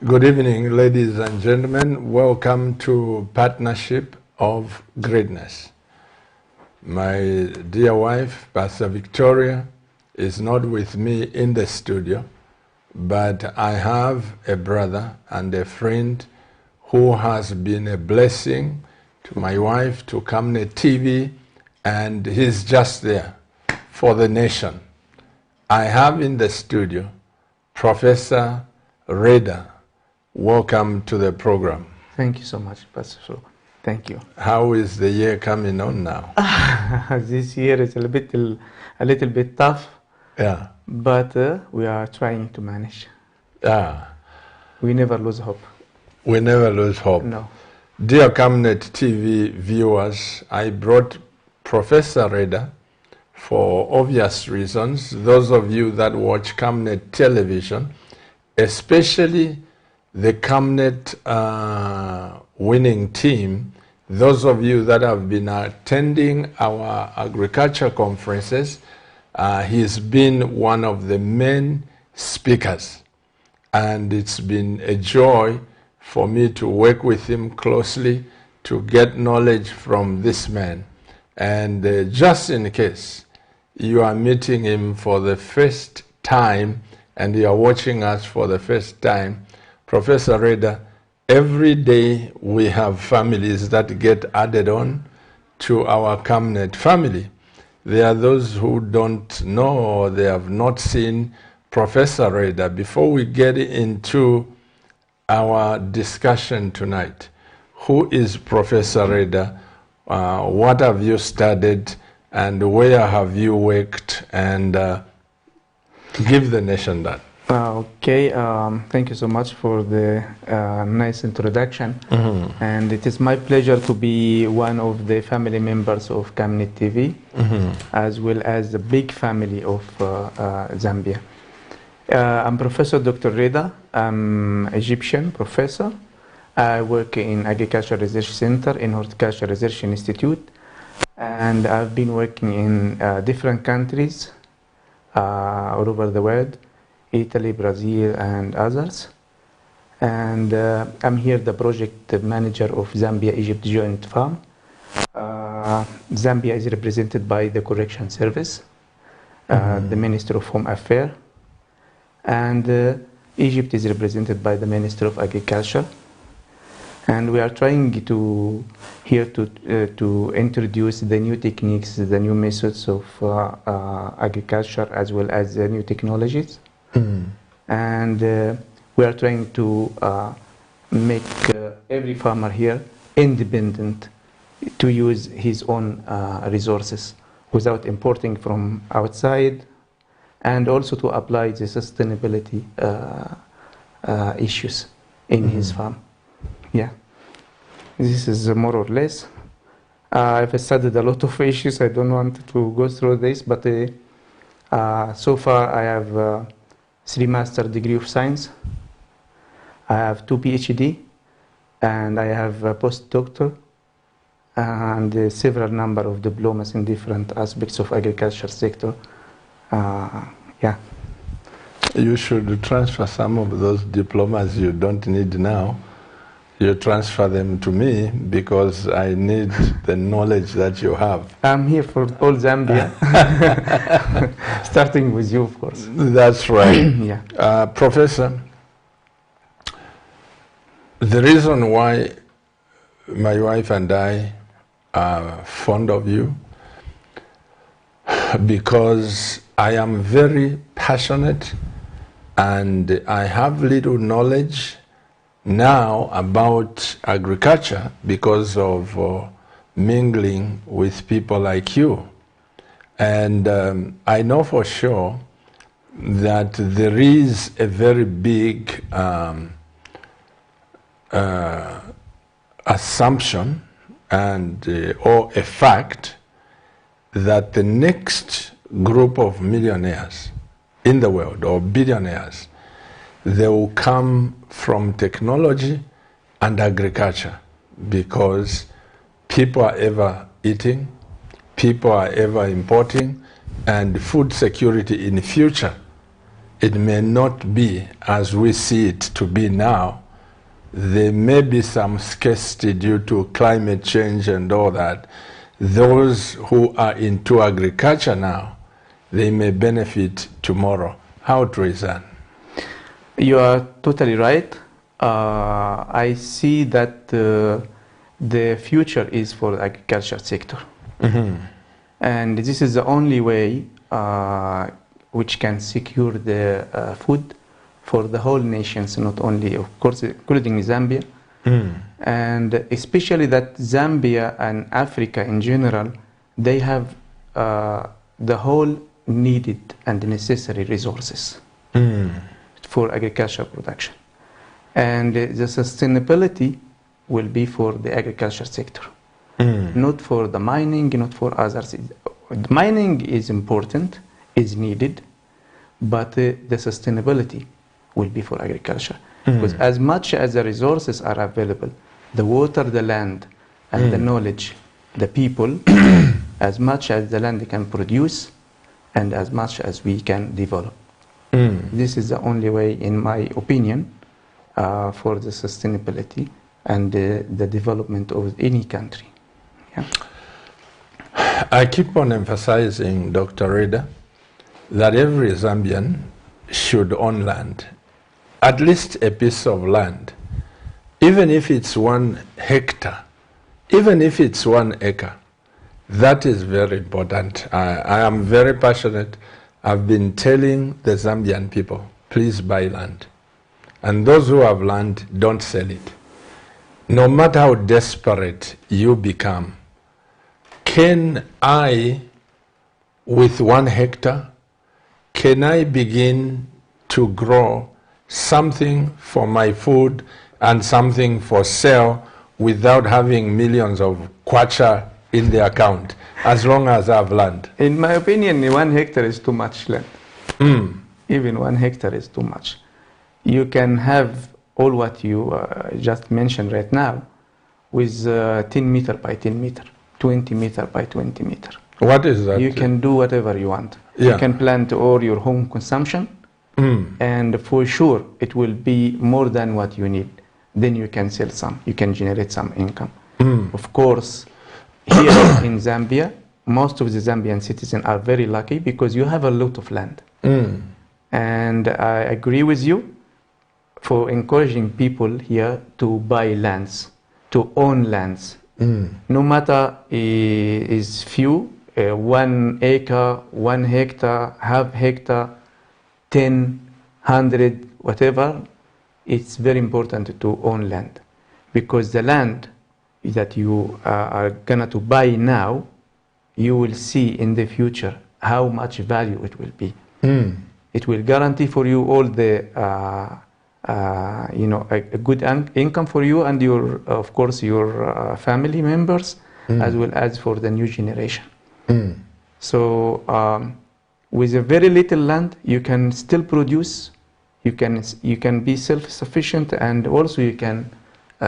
Good evening, ladies and gentlemen. Welcome to Partnership of Greatness. My dear wife, Pastor Victoria, is not with me in the studio, but I have a brother and a friend who has been a blessing to my wife, to Camnet TV, and he's just there for the nation. I have in the studio Professor Reda. Welcome to the program. Thank you so much, Pastor. So, thank you. How is the year coming on now? This year is a little bit tough. Yeah. But we are trying to manage. Yeah. We never lose hope. We never lose hope. No. Dear Camnet TV viewers, I brought Professor Reda for obvious reasons. Those of you that watch Camnet television, especially the Camnet winning team, those of you that have been attending our agriculture conferences, he's been one of the main speakers. And it's been a joy for me to work with him closely to get knowledge from this man. And just in case you are meeting him for the first time and you are watching us for the first time, Professor Reda, every day we have families that get added on to our Camnet family. There are those who don't know or they have not seen Professor Reda. Before we get into our discussion tonight, who is Professor Reda? What have you studied and where have you worked? And give the nation that. Okay, thank you so much for the nice introduction. Mm-hmm. And it is my pleasure to be one of the family members of Camnet TV, as well as the big family of Zambia. I'm Professor Dr. Reda. I'm Egyptian professor. I work in Agriculture Research Center in Horticulture Research Institute. And I've been working in different countries all over the world. Italy, Brazil, and others. And I'm here the project manager of Zambia-Egypt Joint Farm. Zambia is represented by the Correction Service, the Minister of Home Affairs, and Egypt is represented by the Minister of Agriculture. And we are trying to introduce the new techniques, the new methods of agriculture, as well as the new technologies. And we are trying to make every farmer here independent to use his own resources without importing from outside, and also to apply the sustainability issues in his farm. Yeah, this is more or less. I've studied a lot of issues. I don't want to go through this, but so far I have 3 master's degree of science. I have 2 PhD, and I have a postdoctor, and several number of diplomas in different aspects of agriculture sector. Yeah. You should transfer some of those diplomas you don't need now. You transfer them to me because I need the knowledge that you have. I'm here for all Zambia, starting with you, of course. That's right. Yeah. Professor, the reason why my wife and I are fond of you, because I am very passionate and I have little knowledge now about agriculture because of mingling with people like you. And I know for sure that there is a very big assumption and or a fact that the next group of millionaires in the world, or billionaires, they will come from technology and agriculture, because people are ever eating, people are ever importing, and food security in the future it may not be as we see it to be now. There may be some scarcity due to climate change and all that. Those who are into agriculture now, they may benefit tomorrow. How true is that? You are totally right. I see that the future is for the agriculture sector. And this is the only way which can secure the food for the whole nations, not only, of course, including Zambia. And especially that Zambia and Africa in general, they have the whole needed and necessary resources for agricultural production. And the sustainability will be for the agriculture sector, not for the mining, not for others. The mining is important, is needed, but the sustainability will be for agriculture. Because as much as the resources are available, the water, the land, and the knowledge, the people, as much as the land can produce, and as much as we can develop. This is the only way, in my opinion, for the sustainability and the development of any country. Yeah. I keep on emphasizing, Dr. Reda, that every Zambian should own land, at least a piece of land, even if it's 1 hectare, even if it's 1 acre. That is very important. I am very passionate. I've been telling the Zambian people, please buy land. And those who have land, don't sell it. No matter how desperate you become, can I, with 1 hectare, can I begin to grow something for my food and something for sale without having millions of kwacha in the account, as long as I have land? In my opinion, 1 hectare is too much land. Even 1 hectare is too much. You can have all what you just mentioned right now with 10 meter by 10 meter, 20 meter by 20 meter. What is that? You can do whatever you want. Yeah. You can plant all your home consumption, and for sure it will be more than what you need. Then you can sell some, you can generate some income. Of course, here in Zambia, most of the Zambian citizens are very lucky because you have a lot of land. And I agree with you for encouraging people here to buy lands, to own lands. No matter is few, 1 acre, 1 hectare, half hectare, 10, 100, whatever, it's very important to own land, because the land that you are gonna to buy now, you will see in the future how much value it will be. It will guarantee for you all the a good income for you and your, of course, your family members, as well as for the new generation. So with a very little land, you can still produce. You can be self-sufficient, and also you can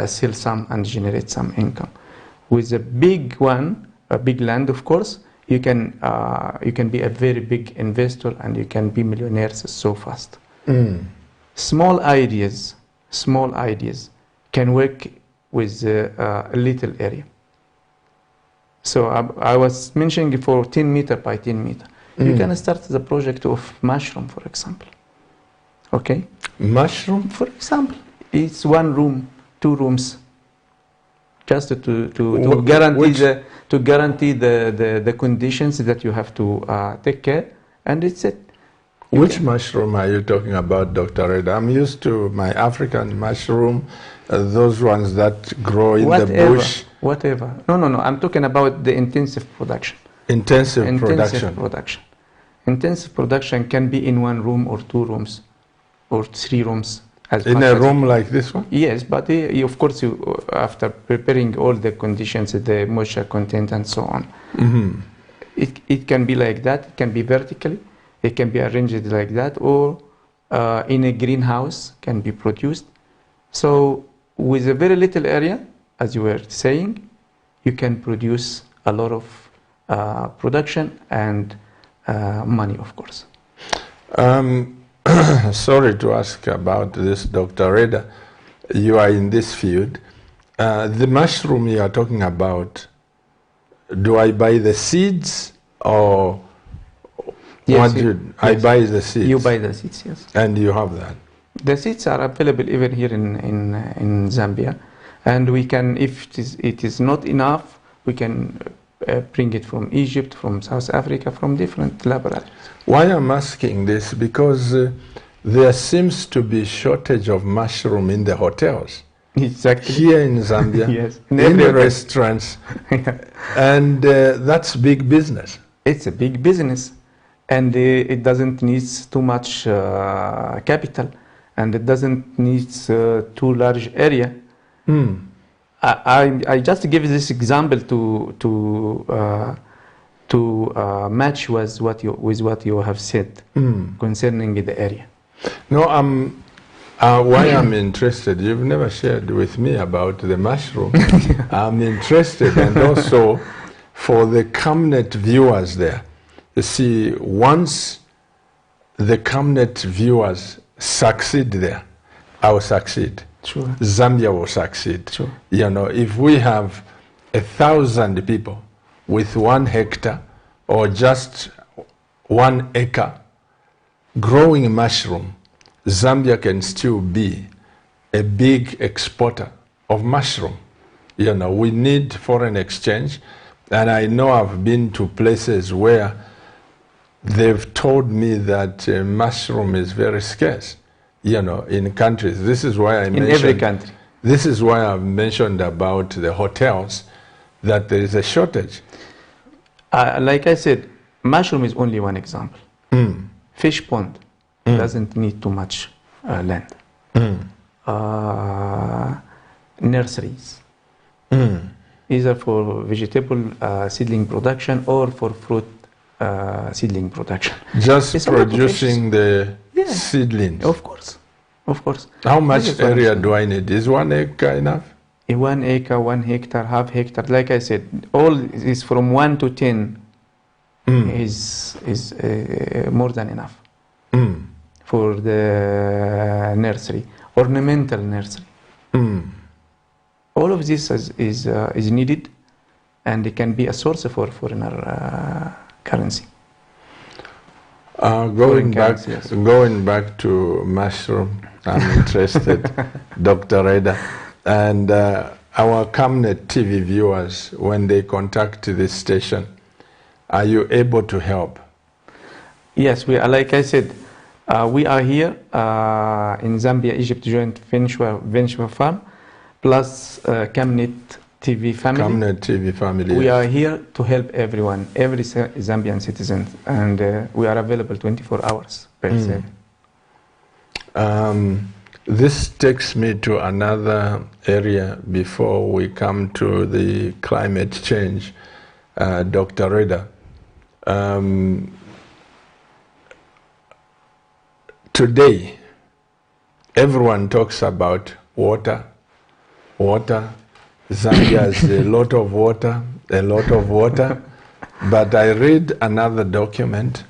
sell some and generate some income. With a big one, a big land, of course, you can be a very big investor and you can be millionaires so fast. Small ideas can work with a little area. So I was mentioning for 10 meter by 10 meter. You can start the project of mushroom, for example. Okay? Mushroom? For example, it's 1 room, 2 rooms, just to guarantee the conditions that you have to take care, and it's it. Which mushroom are you talking about, Dr. Reda? I'm used to my African mushroom, those ones that grow in the bush. Whatever. No. I'm talking about the intensive production. Intensive production. Intensive production can be in 1 room or 2 rooms or 3 rooms. In a room like this one? Yes, but of course, after preparing all the conditions, the moisture content and so on, it can be like that. It can be vertically. It can be arranged like that, or in a greenhouse can be produced. So with a very little area, as you were saying, you can produce a lot of production and money, of course. Sorry to ask about this, Dr. Reda. You are in this field. The mushroom you are talking about, do I buy the seeds or Yes, I buy the seeds? You buy the seeds, yes. And you have that? The seeds are available even here in Zambia, and we can, if it is not enough, we can bring it from Egypt, from South Africa, from different laboratories. Why I'm asking this, because there seems to be shortage of mushroom in the hotels. Exactly. Here in Zambia, yes. in the restaurants, and that's big business. It's a big business, and it doesn't need too much capital, and it doesn't need too large area. Mm. I just give this example to match with what you have said concerning the area. No, why I'm interested, you've never shared with me about the mushroom. I'm interested, and also for the CAMNET viewers there. You see, once the CAMNET viewers succeed there, I will succeed. Sure. Zambia will succeed. Sure. You know, if we have 1,000 people with 1 hectare or just 1 acre growing mushroom, Zambia can still be a big exporter of mushroom. You know, we need foreign exchange, and I know I've been to places where they've told me that mushroom is very scarce. You know, in countries. This is why I mentioned. In every country. This is why I've mentioned about the hotels, that there is a shortage. Like I said, mushroom is only one example. Fish pond doesn't need too much land. Nurseries, either for vegetable seedling production or for fruit seedling production. Just it's producing the seedlings. Of course, of course. How much area do I need? Is 1 acre enough? 1 acre, 1 hectare, half hectare. Like I said, all is from 1 to 10 is more than enough for the nursery, ornamental nursery. All of this is needed, and it can be a source for foreigner currency. Going back to mushroom, I'm interested, Dr. Reda, and our CAMNET TV viewers, when they contact this station, are you able to help? Yes, we are. Like I said, we are here in Zambia Egypt Joint Venture Farm, plus CAMNET TV family. CAMNET TV family. We are here to help everyone, every Zambian citizen, and we are available 24 hours per se. This takes me to another area before we come to the climate change, Dr. Reda. Today, everyone talks about water. Zambia has a lot of water, but I read another document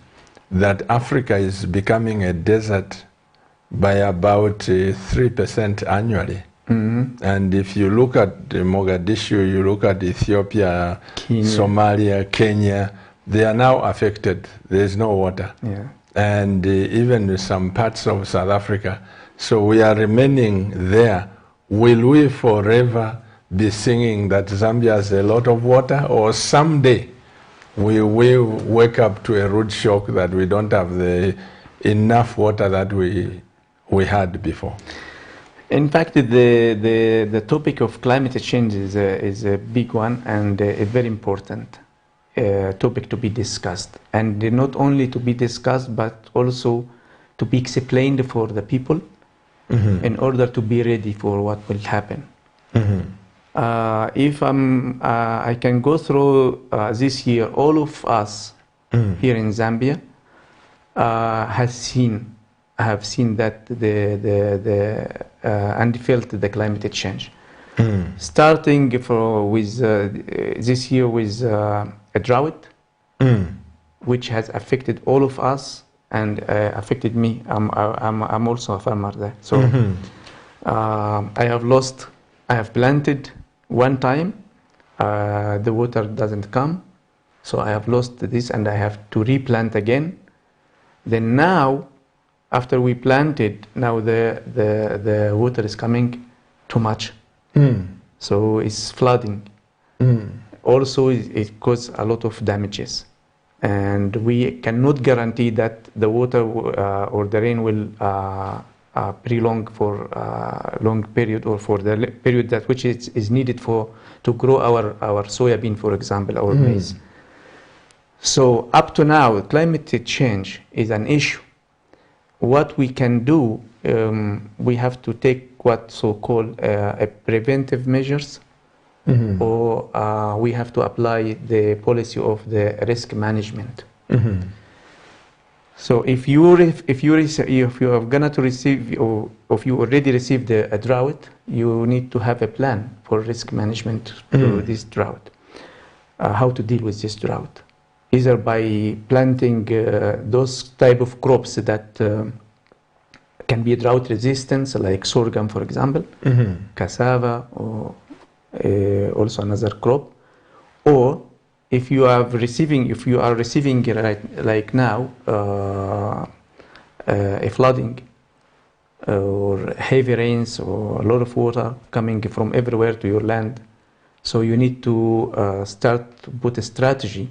that Africa is becoming a desert by about 3% annually. And if you look at Mogadishu, you look at Ethiopia, Kenya. Somalia, Kenya, they are now affected. There is no water. Yeah. And even some parts of South Africa. So we are remaining there. Will we forever be singing that Zambia has a lot of water, or someday we will wake up to a rude shock that we don't have the enough water that we had before? In fact, the topic of climate change is a big one, and a very important topic to be discussed, and not only to be discussed but also to be explained for the people in order to be ready for what will happen. If I can go through this year, all of us here in Zambia have seen that and felt the climate change. Starting with this year with a drought, which has affected all of us and affected me. I'm also a farmer there. So I have planted one time, the water doesn't come. So I have lost this and I have to replant again. Then now, after we planted, now the water is coming too much. So it's flooding. Also, it causes a lot of damages. And we cannot guarantee that the water or the rain will prolong for a long period, or for the period that which is needed to grow our soybean, for example, or maize. So up to now, climate change is an issue. What we can do, we have to take what so-called preventive measures, or we have to apply the policy of the risk management. So if you are gonna to receive, or if you already received a drought, you need to have a plan for risk management to this drought. How to deal with this drought, either by planting those type of crops that can be drought resistant, like sorghum, for example, cassava, or also another crop. Or if you are receiving like now a flooding or heavy rains or a lot of water coming from everywhere to your land, so you need to start to put a strategy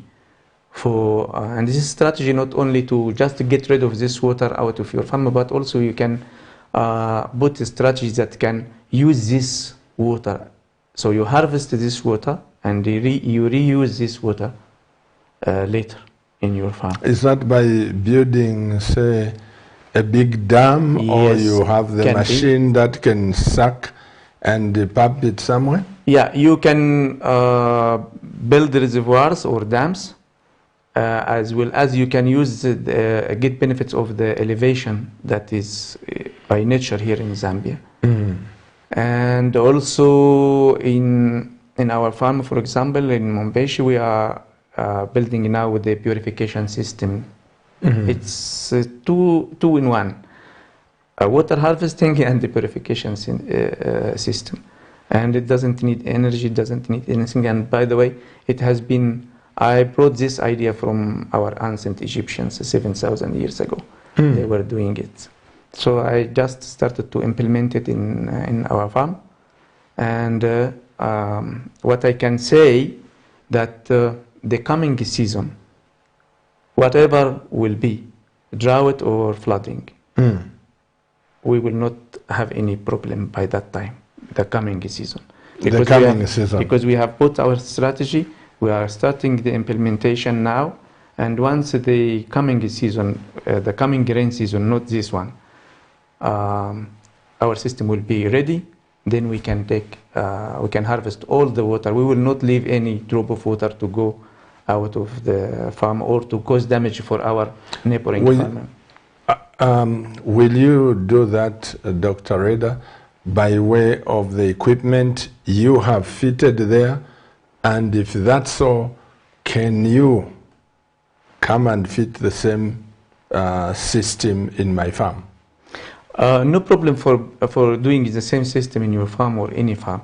for, and this is strategy not only to just get rid of this water out of your farm, but also you can put strategies that can use this water. So you harvest this water and you reuse this water later in your farm. Is that by building, say, a big dam, Yes, or you have the machine that can suck and pump it somewhere? Yeah, you can build reservoirs or dams, as well as you can use get benefits of the elevation that is by nature here in Zambia. And also in our farm, for example, in Mombeshi, we are building now with the purification system. It's two in one, water harvesting and the purification system. And it doesn't need energy, it doesn't need anything. And by the way, I brought this idea from our ancient Egyptians 7,000 years ago. They were doing it. So I just started to implement it in our farm. And what I can say that the coming season, whatever will be, drought or flooding, we will not have any problem by that time, the coming season. Because we have put our strategy, we are starting the implementation now, and once the coming season, the coming rain season, not this one, our system will be ready. Then we can harvest all the water. We will not leave any drop of water to go out of the farm or to cause damage for our neighboring farmer. Will you do that, Dr. Reda, by way of the equipment you have fitted there? And if that's so, can you come and fit the same system in my farm? No problem for doing the same system in your farm or any farm,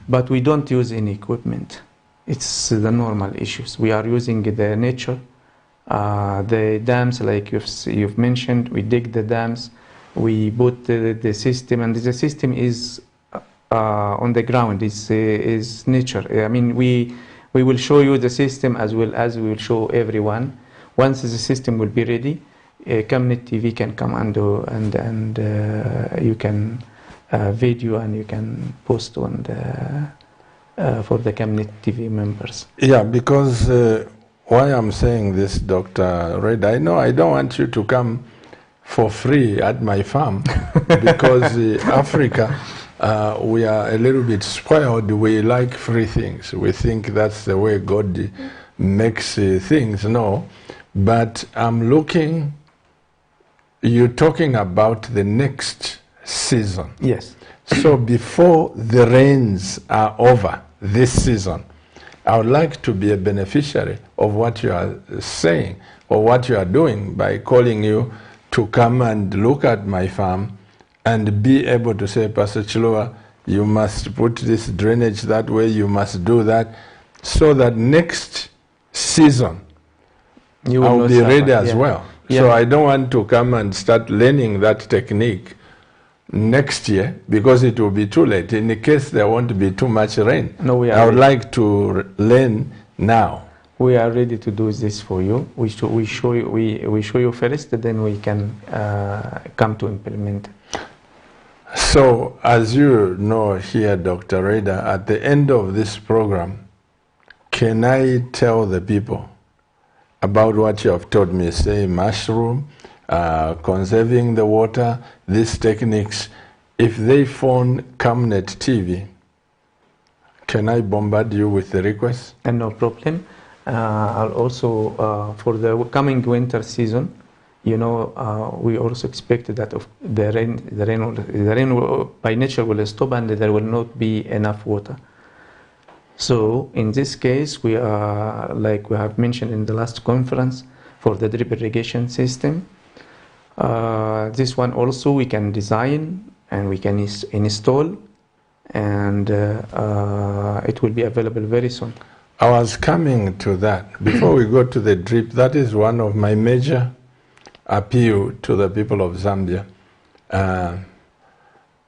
but we don't use any equipment. It's the normal issues. We are using the nature, the dams, like you've mentioned. We dig the dams, we put the system, and the system is on the ground. Is nature. I mean, we will show you the system as well as we will show everyone. Once the system will be ready, CamNet TV can come and you can video and you can post on for the CamNet TV members. Yeah, because why I'm saying this, Dr. Red, I know I don't want you to come for free at my farm because Africa, we are a little bit spoiled. We like free things. We think that's the way God makes things. No, but I'm looking. You're talking about the next season. Yes. So before the rains are over this season, I would like to be a beneficiary of what you are saying, or what you are doing by calling you to come and look at my farm and be able to say, Pastor Chilowa, you must put this drainage that way, you must do that, so that next season I'll be ready as well. Yeah. So I don't want to come and start learning that technique next year, because it will be too late in the case there won't be too much rain. No, I would like to learn now. We are ready to do this for you. We show you first, then we can come to implement. So, as you know here, Dr. Reda, at the end of this program, can I tell the people about what you have told me, say mushroom, conserving the water, these techniques? If they phone CamNet TV, can I bombard you with the request? No problem. I'll also, for the coming winter season, you know, we also expect that the rain will, by nature will stop and there will not be enough water. So in this case, we are, like we have mentioned in the last conference, for the drip irrigation system. This one also we can design and we can install, and it will be available very soon. I was coming to that. Before we go to the drip, that is one of my major appeal to the people of Zambia.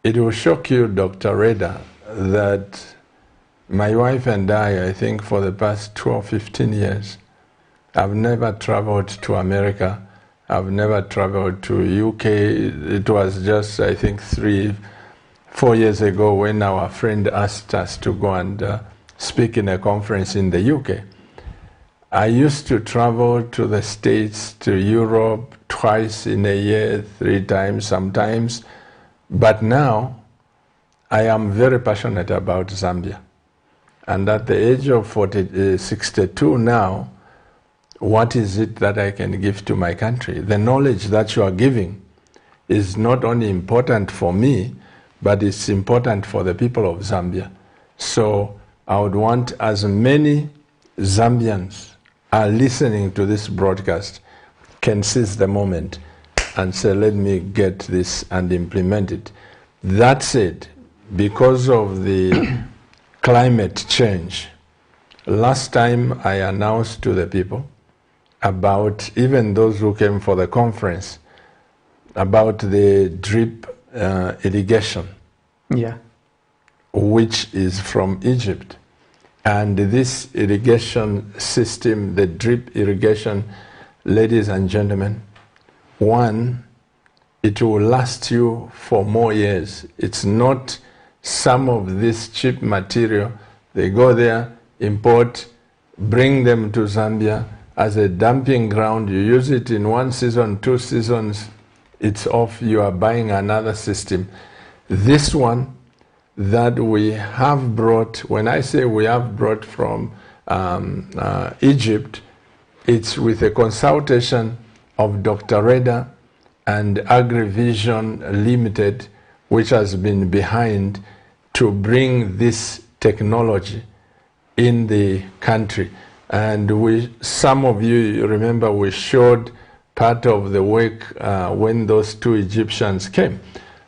It will shock you, Dr. Reda, that my wife and I think for the past 12, 15 years, I've never traveled to America. I've never traveled to UK. It was just, I think, 3, 4 years ago when our friend asked us to go and speak in a conference in the UK. I used to travel to the States, to Europe, twice in a year, 3 times sometimes. But now, I am very passionate about Zambia. And at the age of 62 now, what is it that I can give to my country? The knowledge that you are giving is not only important for me, but it's important for the people of Zambia. So I would want as many Zambians are listening to this broadcast can seize the moment and say, let me get this and implement it. That said, because of the climate change, last time I announced to the people about, even those who came for the conference, about the drip irrigation, which is from Egypt. And this irrigation system, the drip irrigation, ladies and gentlemen, one, it will last you for more years. It's not some of this cheap material. They go there, import, bring them to Zambia as a dumping ground. You use it in 1 season, 2 seasons, it's off. You are buying another system. This one that we have brought, when I say we have brought from Egypt, it's with a consultation of Dr. Reda and AgriVision Limited, which has been behind to bring this technology in the country. And some of you remember we showed part of the work when those 2 Egyptians came.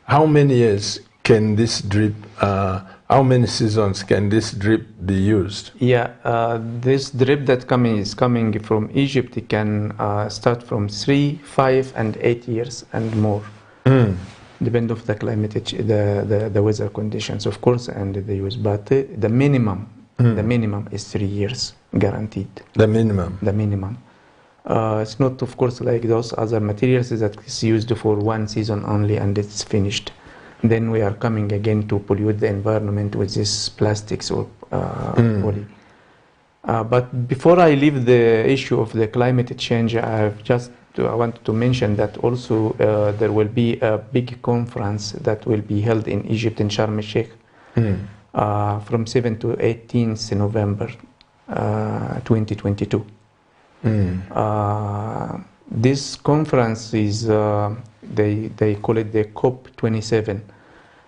How many years can this drip, how many seasons can this drip be used? This drip that is coming from Egypt, it can start from 3, 5, and 8 years and more. Depend of the climate, the weather conditions, of course, and the use. But the minimum is 3 years guaranteed. The minimum. The minimum. It's not, of course, like those other materials that is used for 1 season only and it's finished. Then we are coming again to pollute the environment with these plastics or poly. But before I leave the issue of the climate change, I wanted to mention that also there will be a big conference that will be held in Egypt, in Sharm el-Sheikh, from 7 to 18th November 2022. This conference is, they call it the COP27.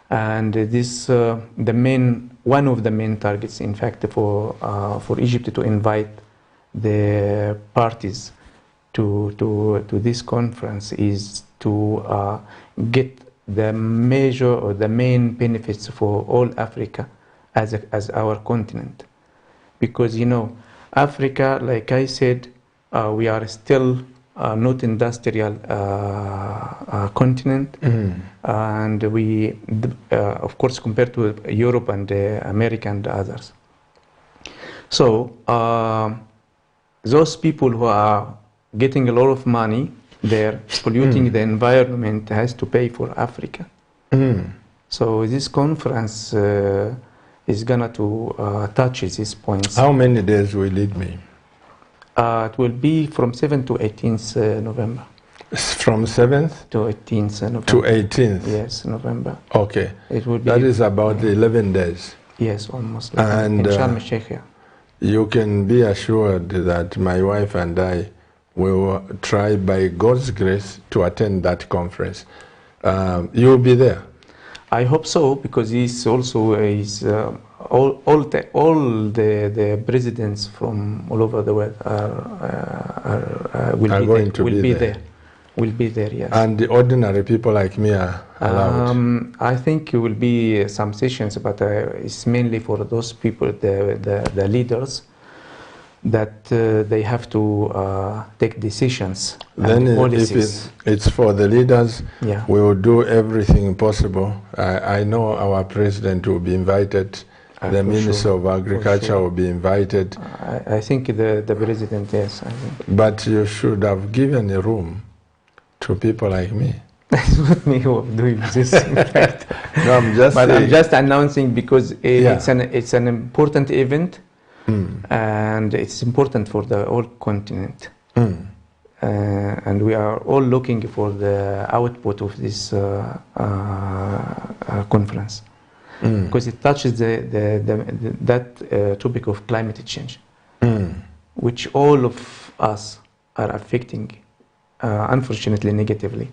And this, one of the main targets, in fact, for Egypt to invite the parties to this conference is to get the major or the main benefits for all Africa as our continent. Because, you know, Africa, like I said, we are still not industrial continent, and we, of course, compared to Europe and America and others. So those people who are getting a lot of money, they're polluting the environment, has to pay for Africa. So this conference is gonna to touch these points. How many days will it be? It will be from 7th to 18th November. From 7th to 18th November. to 18th? Yes, November. Okay. It will be. That is about 11 days. Yes, almost. And in Sharm el-Sheikh. Yeah. You can be assured that my wife and I will try by God's grace to attend that conference. You'll be there? I hope so, because he's also all the presidents from all over the world will be there. Will be there, yes. And the ordinary people like me are allowed? I think it will be some sessions, but it's mainly for those people, the leaders, that they have to take decisions. Then if it's for the leaders, yeah, we will do everything possible. I know our president will be invited. The Minister of Agriculture will be invited. I think the president, yes. I think. But you should have given a room to people like me. That's what me who are doing this. In fact. No, I'm just saying. I'm just announcing because it's an important event, and it's important for the whole continent. And we are all looking for the output of this conference. Because it touches that topic of climate change, which all of us are affecting, unfortunately, negatively.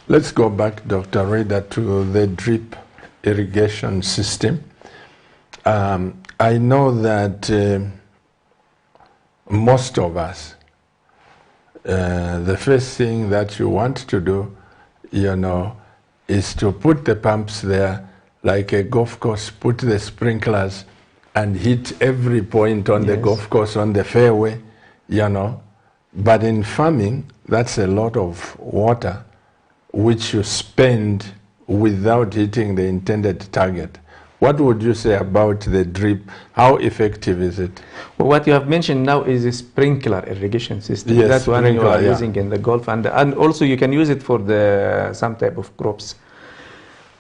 Let's go back, Dr. Reda, to the drip irrigation system. I know that most of us, the first thing that you want to do, you know, is to put the pumps there like a golf course, put the sprinklers and hit every point on the golf course, on the fairway, you know. But in farming, that's a lot of water which you spend without hitting the intended target. What would you say about the drip? How effective is it? Well, what you have mentioned now is a sprinkler irrigation system. Yes, that's one you are using in the Gulf, and also you can use it for some type of crops.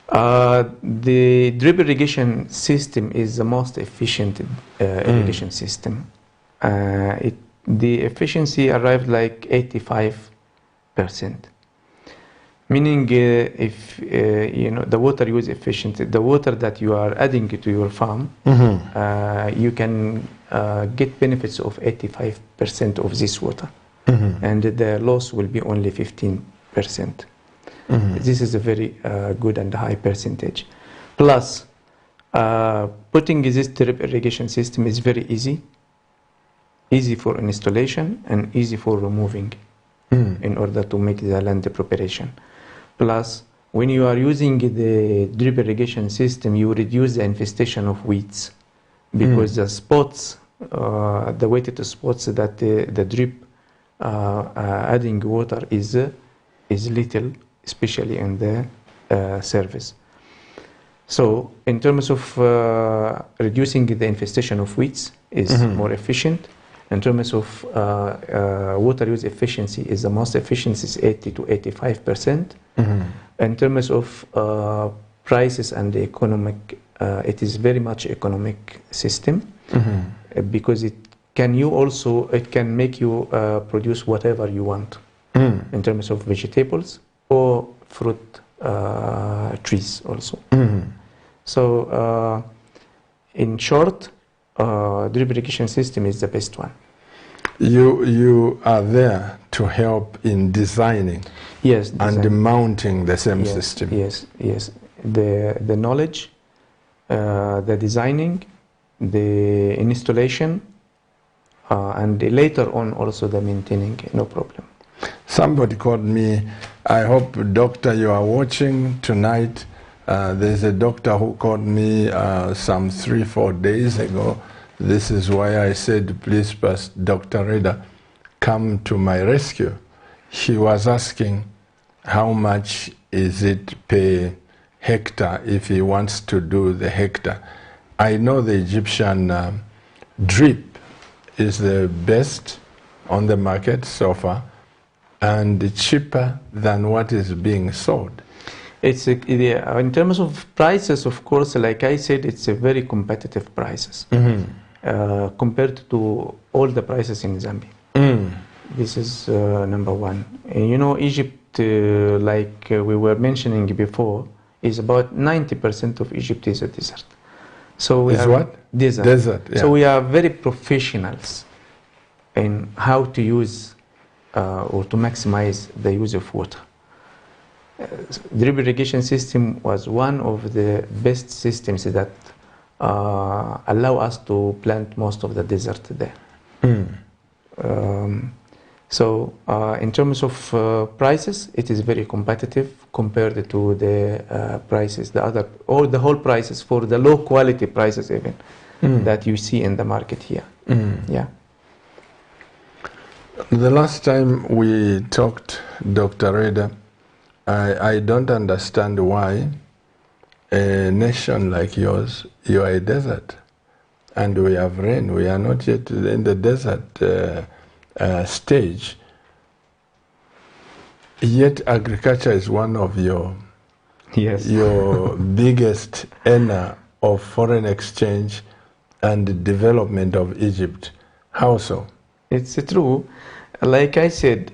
The drip irrigation system is the most efficient irrigation system. The efficiency arrived like 85%. Meaning, if you know the water use efficiency, the water that you are adding to your farm, you can get benefits of 85% of this water, and the loss will be only 15%. This is a very good and high percentage. Plus, putting this drip irrigation system is very easy for installation and easy for removing in order to make the land preparation. Plus, when you are using the drip irrigation system, you reduce the infestation of weeds, because the spots, the weighted spots that the drip adding water is little, especially in the surface. So, in terms of reducing the infestation of weeds, is more efficient. In terms of water use efficiency, is the most efficient, is 80 to 85%. In terms of prices and the economic, it is very much economic system, because it can make you produce whatever you want in terms of vegetables or fruit trees also. So in short, drip irrigation system is the best one. You are there to help in designing, and mounting the same system. Yes. The knowledge, the designing, the installation, and later on also the maintaining, no problem. Somebody called me. I hope, doctor, you are watching tonight. There's a doctor who called me some 3-4 days ago. This is why I said, please, Dr. Reda, come to my rescue. He was asking how much is it per hectare if he wants to do the hectare. I know the Egyptian drip is the best on the market so far and cheaper than what is being sold. It's in terms of prices, of course, like I said, it's a very competitive prices compared to all the prices in Zambia. This is number one. You know, Egypt, like we were mentioning before, is about 90% of Egypt is a desert. So we is are what? Desert. Desert, yeah. So we are very professionals in how to use or to maximize the use of water. Drip irrigation system was one of the best systems that allow us to plant most of the desert there. So in terms of prices, it is very competitive compared to the prices, or the whole prices for the low quality prices even that you see in the market here. Yeah. The last time we talked, Dr. Reda, I don't understand why a nation like yours, you are a desert, and we have rain. We are not yet in the desert stage. Yet agriculture is one of your biggest earner of foreign exchange and development of Egypt. How so? It's true. Like I said,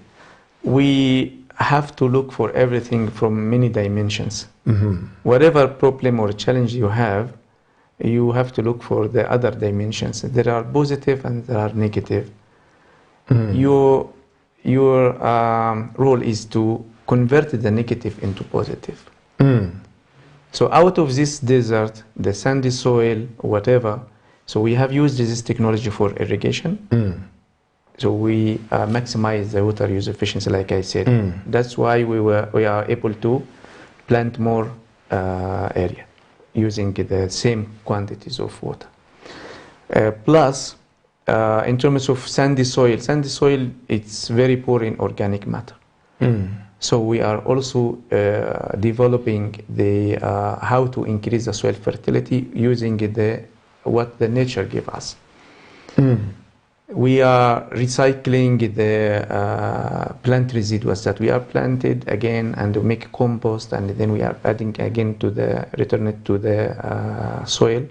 we have to look for everything from many dimensions. Whatever problem or challenge you have to look for the other dimensions. There are positive and there are negative. Your role is to convert the negative into positive. So out of this desert, the sandy soil, whatever, so we have used this technology for irrigation. So we maximize the water use efficiency, like I said. That's why we are able to plant more area using the same quantities of water. Plus, in terms of sandy soil, it's very poor in organic matter. So we are also developing the how to increase the soil fertility using what the nature gives us. We are recycling the plant residues that we are planted again and make compost, and then we are adding again return it to the soil.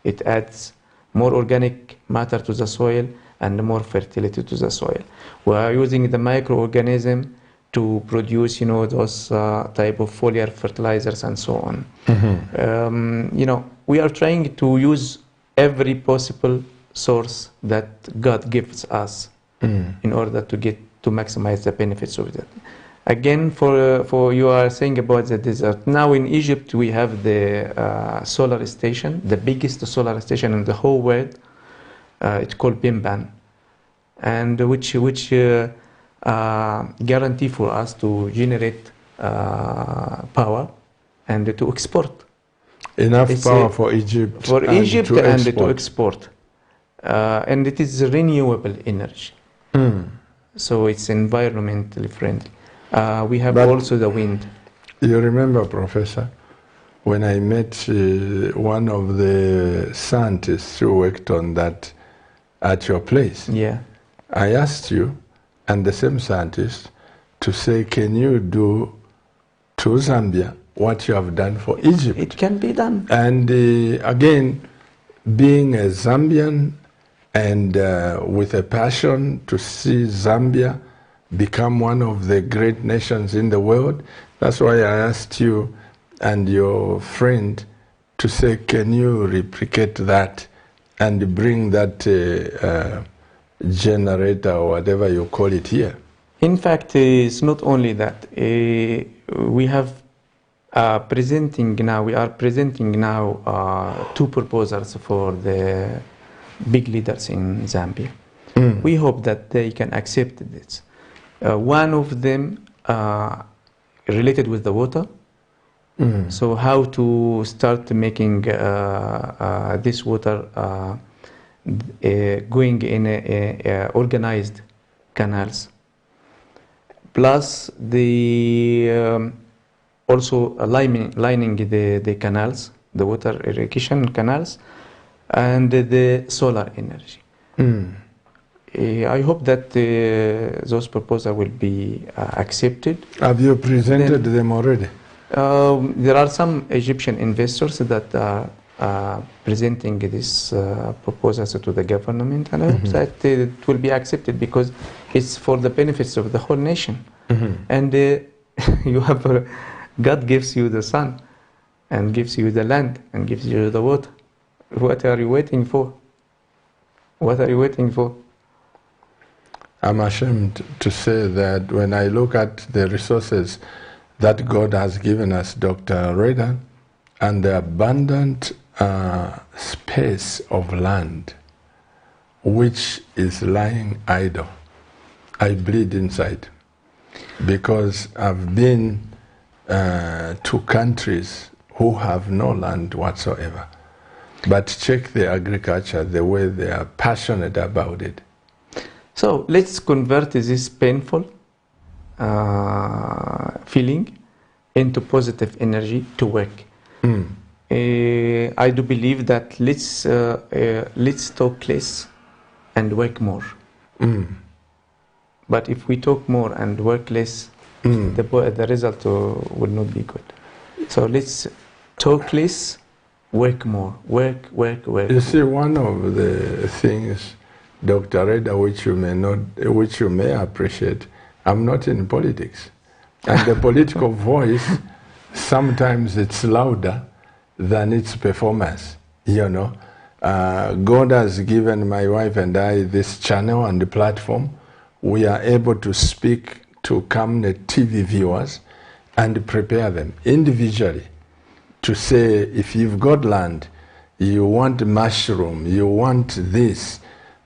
It adds more organic matter to the soil and more fertility to the soil. We are using the microorganism to produce, those type of foliar fertilizers and so on. We are trying to use every possible source that God gives us in order to maximize the benefits of that. Again, for you are saying about the desert. Now in Egypt we have the solar station, the biggest solar station in the whole world. It's called Bimban, and which guarantee for us to generate power and to export. Enough power for Egypt. For Egypt and to export. And it is renewable energy. So it's environmentally friendly. We have also the wind. You remember, Professor, when I met one of the scientists who worked on that at your place? Yeah. I asked you and the same scientist to say, can you do to Zambia what you have done for Egypt? It can be done. And again, being a Zambian and with a passion to see Zambia become one of the great nations in the world, that's why I asked you and your friend to say, can you replicate that and bring that generator or whatever you call it here? In fact, it's not only that. We are presenting now two proposals for the big leaders in Zambia. We hope that they can accept this. One of them related with the water. So how to start making this water going in organized canals. Plus the also lining the canals, the water irrigation canals, and the solar energy. I hope that those proposals will be accepted. Have you presented them already? There are some Egyptian investors that are presenting these proposals to the government, and I hope that it will be accepted because it's for the benefits of the whole nation. And you have God gives you the sun, and gives you the land, and gives you the water. What are you waiting for? What are you waiting for? I'm ashamed to say that when I look at the resources that God has given us, Dr. Reda, and the abundant space of land which is lying idle, I bleed inside, because I've been to countries who have no land whatsoever, but check the agriculture, the way they are passionate about it. So let's convert this painful feeling into positive energy to work. I do believe that let's talk less and work more. But if we talk more and work less, the result will not be good. So let's talk less, work more. Work. You see, one of the things, Dr. Reda, which you may appreciate, I'm not in politics, and the political voice sometimes it's louder than its performance. You know, God has given my wife and I this channel and the platform. We are able to speak to CamNet TV viewers and prepare them individually to say, if you've got land, you want mushroom, you want this,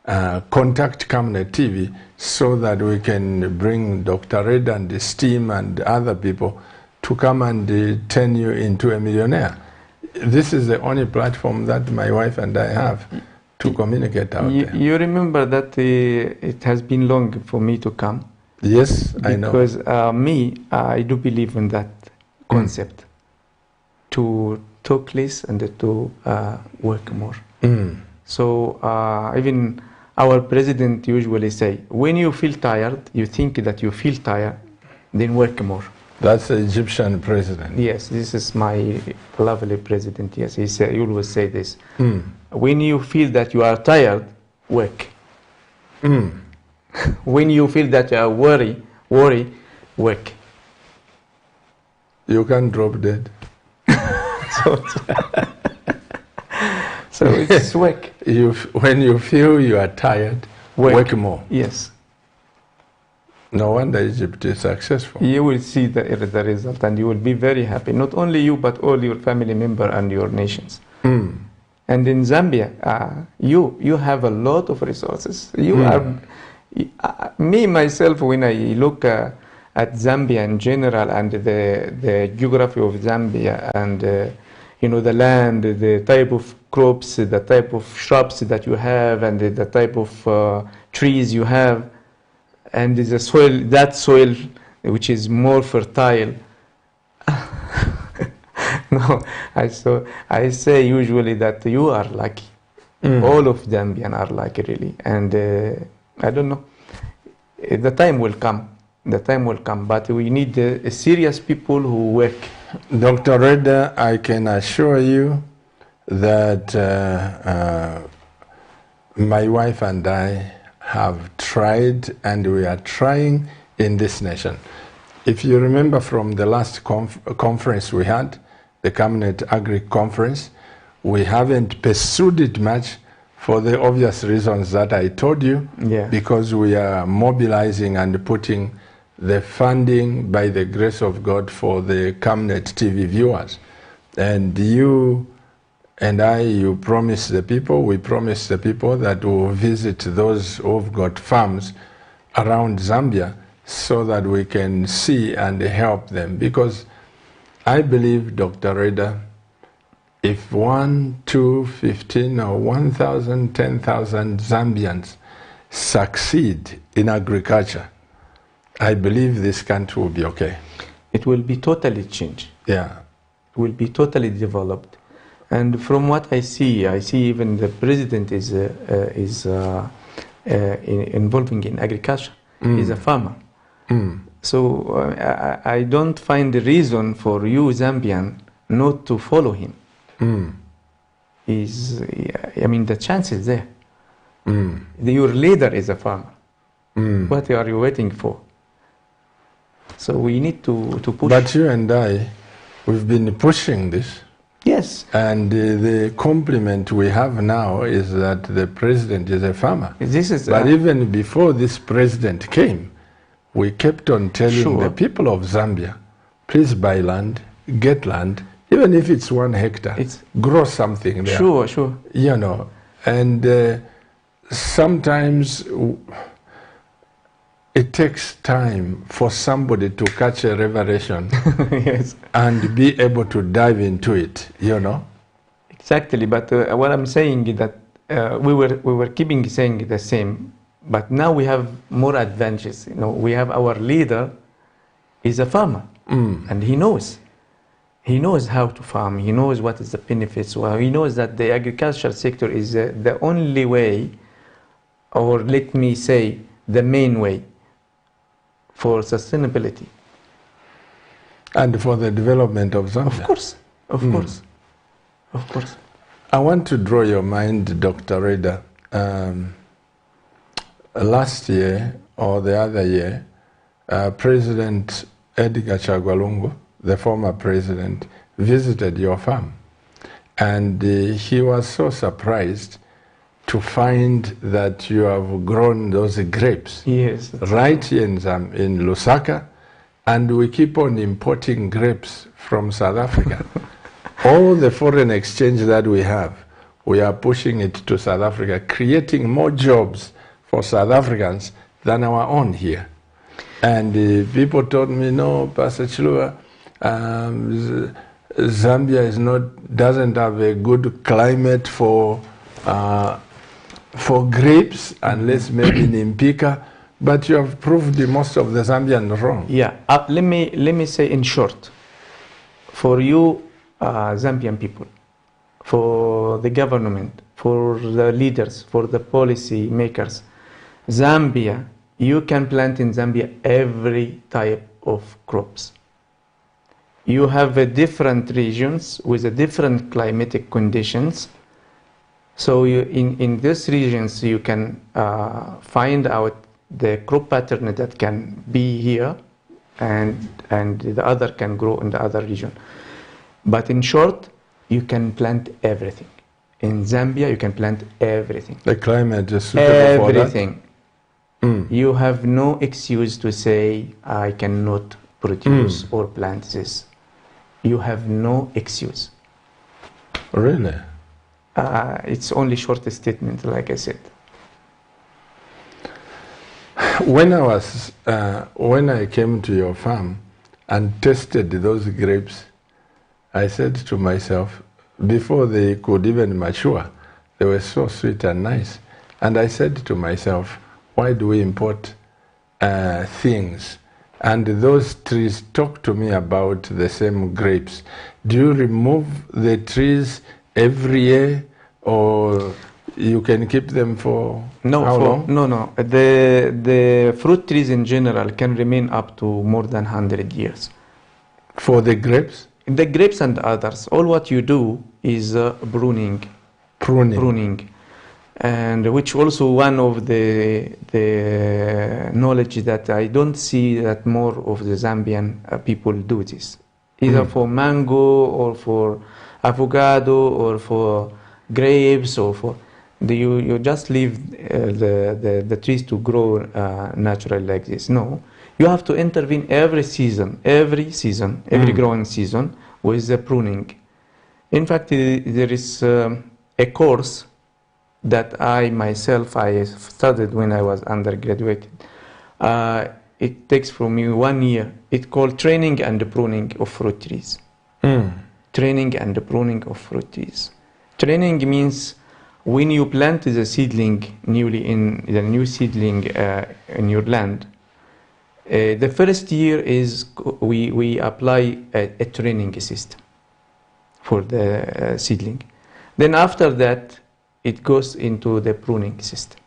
contact CamNet TV so that we can bring Dr. Reda and his team and other people to come and turn you into a millionaire. This is the only platform that my wife and I have to communicate out there. You remember that it has been long for me to come. Yes, I know. Because I do believe in that concept, to talk less and to work more. So even our president usually say, when you feel tired, you think that you feel tired, then work more. That's the Egyptian president. Yes, this is my lovely president. Yes, he always say this. When you feel that you are tired, work. When you feel that you are worry, work. You can drop dead. So it's work. When you feel you are tired, work more. Yes. No wonder Egypt is successful. You will see the result, and you will be very happy. Not only you, but all your family members and your nations. And in Zambia, you have a lot of resources. You are, me myself, when I look at Zambia in general and the geography of Zambia and the land, the type of crops, the type of shrubs that you have, and the type of trees you have, and the soil, that soil which is more fertile. No, I say usually that you are lucky. All of Zambians are lucky, really. And I don't know. The time will come. The time will come. But we need serious people who work. Dr. Reda, I can assure you that my wife and I have tried, and we are trying in this nation. If you remember from the last conference we had, the CamNet Agri Conference, we haven't pursued it much for the obvious reasons that I told you, because we are mobilizing and putting the funding by the grace of God for the CamNet TV viewers. And you and you promise the people, we promise the people that we'll visit those who've got farms around Zambia so that we can see and help them. Because I believe, Dr. Reda, if 1, 2, 15 or 1,000, 10,000 Zambians succeed in agriculture, I believe this country will be okay. It will be totally changed. Yeah. It will be totally developed. And from what I see even the president is involving in agriculture. He's a farmer. So I don't find the reason for you, Zambian, not to follow him. I mean, the chance is there. Your leader is a farmer. What are you waiting for? So we need to push. But you and I, we've been pushing this. Yes. And the compliment we have now is that the president is a farmer. But even before this president came, we kept on telling the people of Zambia, please buy land, get land, even if it's 1 hectare, grow something there. Sure. You know, and sometimes it takes time for somebody to catch a revelation yes. and be able to dive into it, you know. Exactly, but what I'm saying is that we were keeping saying the same, but now we have more advantages. You know, we have our leader is a farmer, and he knows how to farm. He knows what is the benefits. Well, he knows that the agricultural sector is the only way, or let me say, the main way for sustainability. And for the development of Zambia. Of course. I want to draw your mind, Dr. Reda. Last year, or the other year, President Edgar Chagwa Lungu, the former president, visited your farm. And he was so surprised to find that you have grown those grapes. Yes. Right here in Lusaka, and we keep on importing grapes from South Africa. All the foreign exchange that we have, we are pushing it to South Africa, creating more jobs for South Africans than our own here. And people told me, no, Pastor Chilua, Zambia doesn't have a good climate for grapes, unless maybe in Impika, but you have proved most of the Zambians wrong. Yeah, let me say in short, for you Zambian people, for the government, for the leaders, for the policy makers, Zambia, you can plant in Zambia every type of crops. You have different regions with different climatic conditions. So in these regions, you can find out the crop pattern that can be here, and the other can grow in the other region. But in short, you can plant everything. In Zambia, you can plant everything. The climate is suitable for that? Everything. You have no excuse to say, I cannot produce or plant this. You have no excuse. Really? It's only short statement, like I said. When I came to your farm and tasted those grapes, I said to myself, before they could even mature, they were so sweet and nice. And I said to myself, why do we import things? And those trees talk to me about the same grapes. Do you remove the trees every year, or you can keep them for how long? No. The fruit trees in general can remain up to more than 100 years. For the grapes? The grapes and others, all what you do is pruning. And which also one of the knowledge that I don't see that more of the Zambian people do this. Either for mango or for avocado or for grapes or for... You just leave the trees to grow naturally like this. No. You have to intervene every season, every growing season with the pruning. In fact, there is a course that I myself studied when I was undergraduate. It takes from me 1 year. It's called Training and Pruning of Fruit Trees. Training and pruning of fruit trees. Training means when you plant the seedling newly in the new seedling in your land. The first year is we apply a training system for the seedling. Then after that, it goes into the pruning system.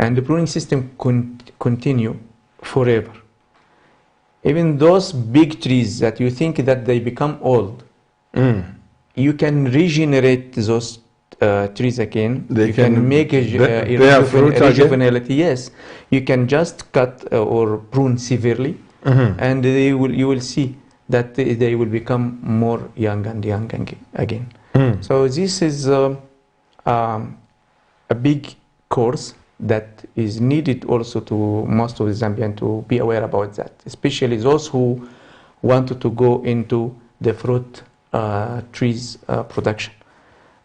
And the pruning system continue forever. Even those big trees that you think that they become old, you can regenerate those trees again. They you can make a rejuvenality. Yes, you can just cut or prune severely, and you will see that they will become more young and young again. So this is a big course that is needed also to most of the Zambians to be aware about that, especially those who wanted to go into the fruit trees production.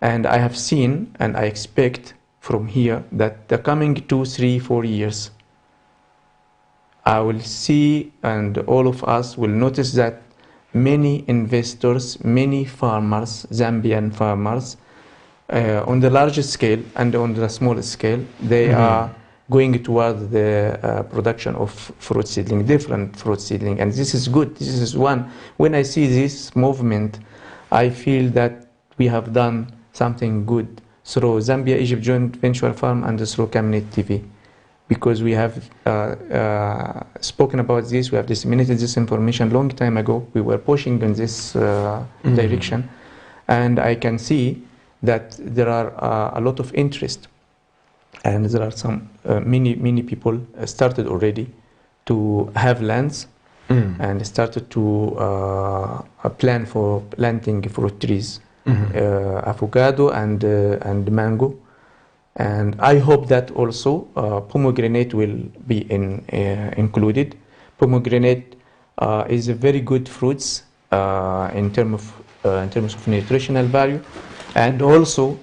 And I have seen and I expect from here that the coming 2, 3, 4 years, I will see and all of us will notice that many investors, many farmers, Zambian farmers, on the largest scale and on the smallest scale, they are going toward the production of fruit seedling, different fruit seedling, and this is good. This is one. When I see this movement, I feel that we have done something good through Zambia Egypt Joint Venture Farm and through Camnet TV, because we have spoken about this, we have disseminated this information long time ago. We were pushing in this direction, and I can see that there are a lot of interest, and there are some many people started already to have lands and started to plan for planting fruit trees, avocado and mango, and I hope that also pomegranate will be included. Pomegranate is a very good fruits in terms of nutritional value. And also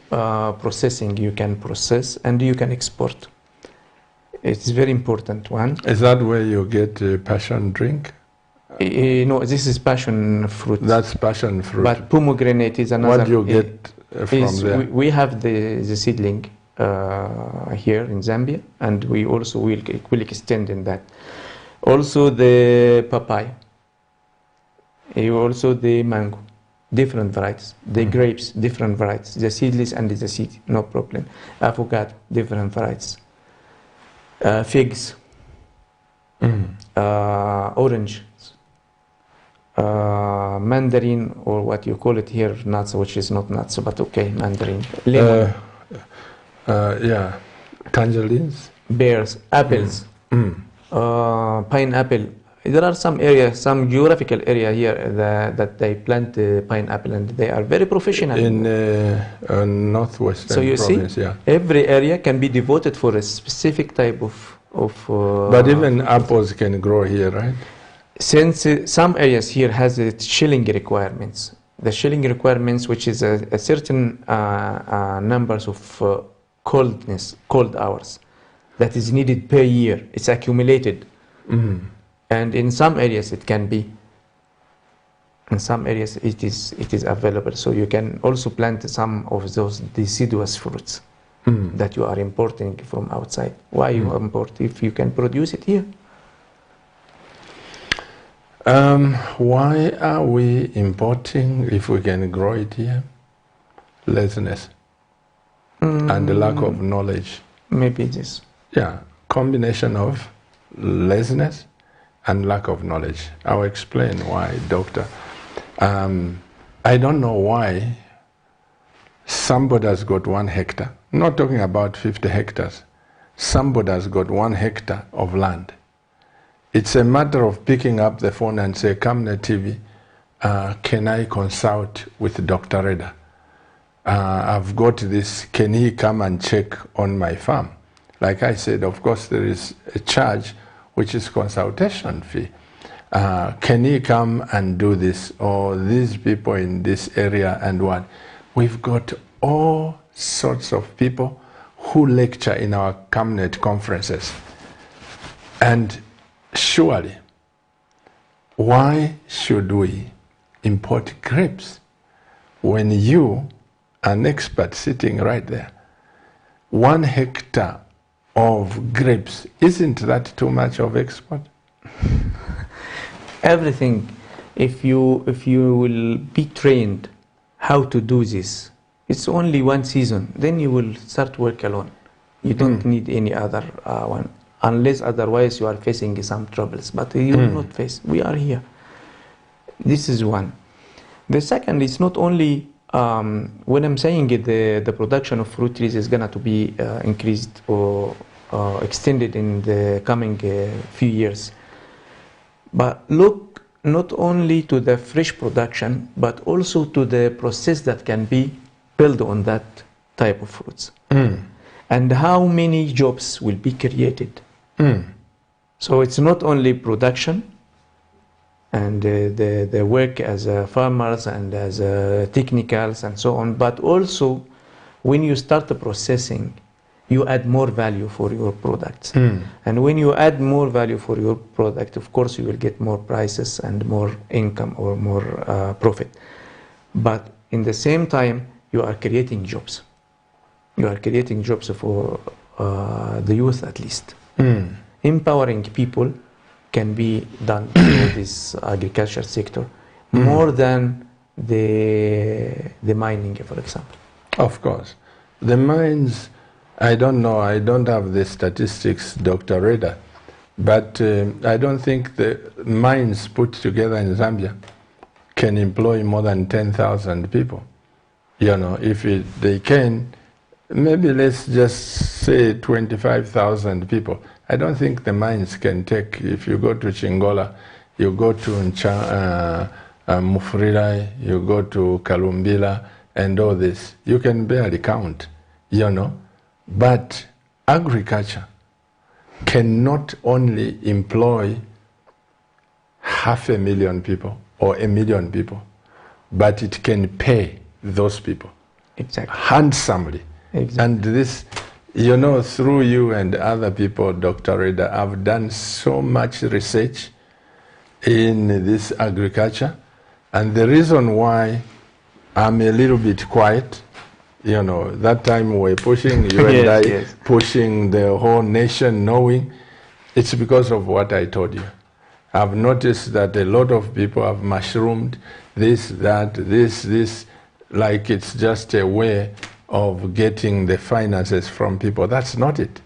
processing, you can process and you can export. It's very important one. Is that where you get passion drink? No, this is passion fruit. That's passion fruit. But pomegranate is another. What do you get from there? We have the seedling here in Zambia, and we also will extend in that. Also the papaya. Also the mango. Different varieties. The grapes, different varieties. The seedless and the seed, no problem. Avocado, different varieties. Figs, orange, mandarin, or what you call it here, nuts, which is not nuts, but okay, mandarin. Lemon. Yeah, tangerines. Pears, apples, pineapple. There are some areas, some geographical area here that they plant pineapple, and they are very professional. In northwestern so you province, see, yeah. Every area can be devoted for a specific type of but even apples can grow here, right? Since some areas here has chilling requirements. The chilling requirements, which is a certain numbers of cold hours that is needed per year. It's accumulated. And in some areas it can be. In some areas it is available. So you can also plant some of those deciduous fruits that you are importing from outside. Why you import if you can produce it here? Why are we importing if we can grow it here? Laziness and the lack of knowledge. Maybe this. Yeah, combination of laziness and lack of knowledge. I'll explain why, doctor. I don't know why somebody has got 1 hectare. I'm not talking about 50 hectares. Somebody has got 1 hectare of land. It's a matter of picking up the phone and say, Camnet TV, can I consult with Dr. Reda? I've got this, can he come and check on my farm? Like I said, of course, there is a charge, which is consultation fee. can he come and do this? Or these people in this area and what? We've got all sorts of people who lecture in our CAMNET conferences. And surely, why should we import grapes when you, an expert sitting right there, 1 hectare of grapes, isn't that too much of export? Everything, if you will be trained how to do this, it's only 1 season, then you will start work alone. You don't need any other one, unless otherwise you are facing some troubles, but you will not face. We are here. This is one. The second is not only, when I'm saying it, the production of fruit trees is going to be increased or extended in the coming few years. But look not only to the fresh production, but also to the process that can be built on that type of fruits. And how many jobs will be created. So it's not only production and the work as farmers and as technicals and so on, but also when you start the processing, you add more value for your products. And when you add more value for your product, of course, you will get more prices and more income or more profit. But in the same time, you are creating jobs. You are creating jobs for the youth, at least. Empowering people can be done through this agriculture sector more than the mining, for example. Of course. The mines, I don't know, I don't have the statistics, Dr. Reda, but I don't think the mines put together in Zambia can employ more than 10,000 people. You know, if they can, maybe let's just say 25,000 people. I don't think the mines can take, if you go to Chingola, you go to Mufulira, you go to Kalumbila, and all this, you can barely count, you know. But agriculture can not only employ 500,000 people or 1 million people, but it can pay those people handsomely. And this, you know, through you and other people, Dr. Reda, I've done so much research in this agriculture. And the reason why I'm a little bit quiet, you know, that time we were pushing, you and I, pushing the whole nation knowing, it's because of what I told you. I've noticed that a lot of people have mushroomed this, that, this, like it's just a way of getting the finances from people. That's not it.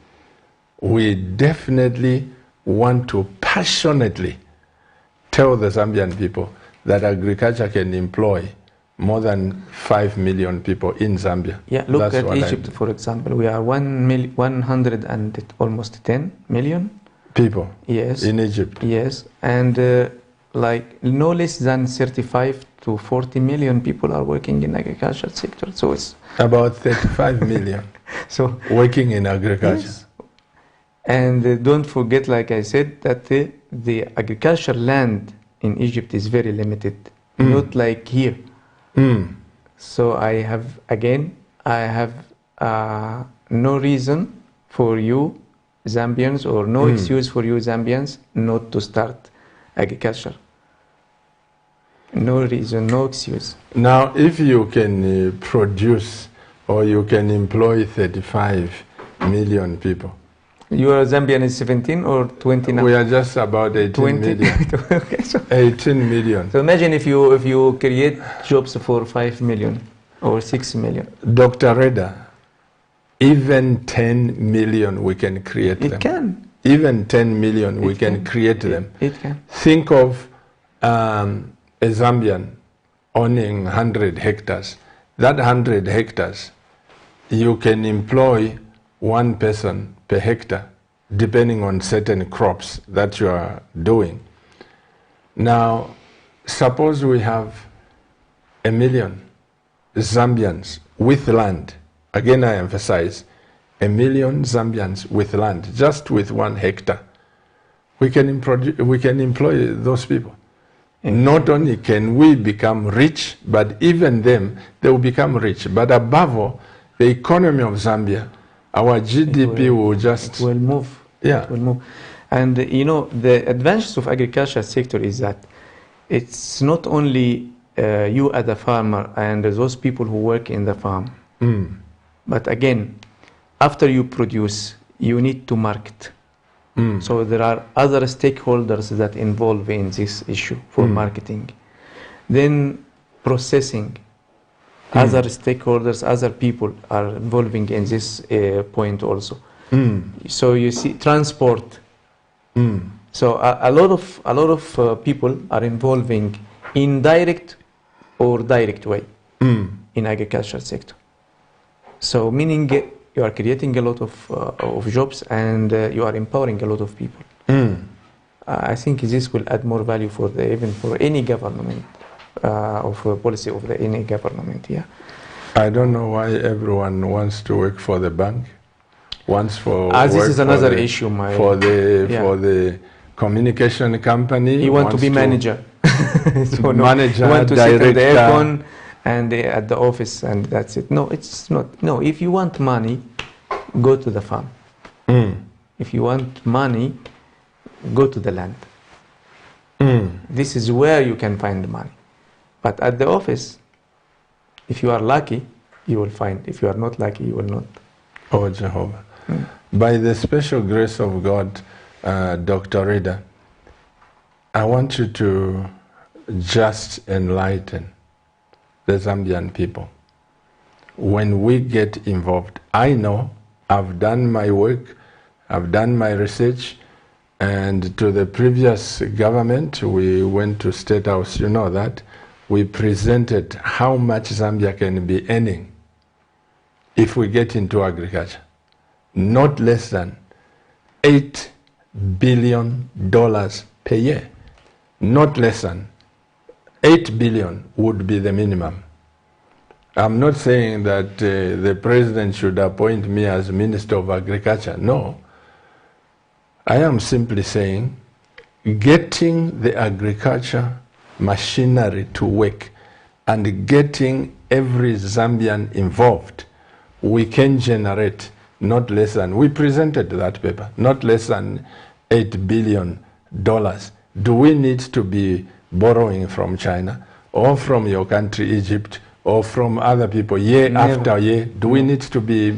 We definitely want to passionately tell the Zambian people that agriculture can employ more than 5 million people in Zambia. Yeah, look at Egypt, for example. We are 100 and almost 10 million people. Yes. In Egypt. Yes, and like no less than 35 to 40 million people are working in agriculture sector. So it's about 35 million so working in agriculture. Yes. And don't forget, like I said, that the agriculture land in Egypt is very limited, not like here. So I have no reason for you Zambians, or no excuse for you Zambians not to start agriculture. No reason, no excuse. Now, if you can produce or you can employ 35 million people. Your Zambian is 17 or 20 now? We are just about 18 million. Okay, so 18 million. So imagine if you create jobs for 5 million or 6 million. Dr. Reda, even 10 million we can create them. It can. Even 10 million we can create them. It can. Think of a Zambian owning 100 hectares. That 100 hectares, you can employ one person per hectare, depending on certain crops that you are doing. Now, suppose we have 1 million Zambians with land. Again, I emphasize, 1 million Zambians with land, just with 1 hectare, we can employ those people. Not only can we become rich, but even them, they will become rich. But above all, the economy of Zambia, our GDP will just... It will move. Yeah. It will move. And you know, the advantage of agriculture sector is that it's not only you as a farmer and those people who work in the farm. But again, after you produce, you need to market. So there are other stakeholders that involve in this issue for marketing. Then processing, other stakeholders, other people are involving in this point also. So you see transport. So a lot of people are involving in direct or direct way in agriculture sector. So meaning you are creating a lot of jobs and you are empowering a lot of people. I think this will add more value for even for any government of policy of any government. Yeah. I don't know why everyone wants to work for the bank. Wants for this is another issue. For the communication company. You want to be manager. So manager, you want to director. sit in the aircon and at the office and that's it. No, it's not. No, if you want money, go to the farm. If you want money, go to the land. This is where you can find money. But at the office, if you are lucky, you will find. If you are not lucky, you will not. Oh, Jehovah. By the special grace of God, Dr. Reda, I want you to just enlighten the Zambian people. When we get involved, I know I've done my work, I've done my research, and to the previous government, we went to State House, you know that, we presented how much Zambia can be earning if we get into agriculture. Not less than $8 billion per year. Not less than 8 billion would be the minimum. I'm not saying that the president should appoint me as Minister of Agriculture. No. I am simply saying getting the agriculture machinery to work and getting every Zambian involved, we can generate not less than, we presented that paper, not less than $8 billion. Do we need to be borrowing from China or from your country, Egypt, or from other people year after year? Do we need to be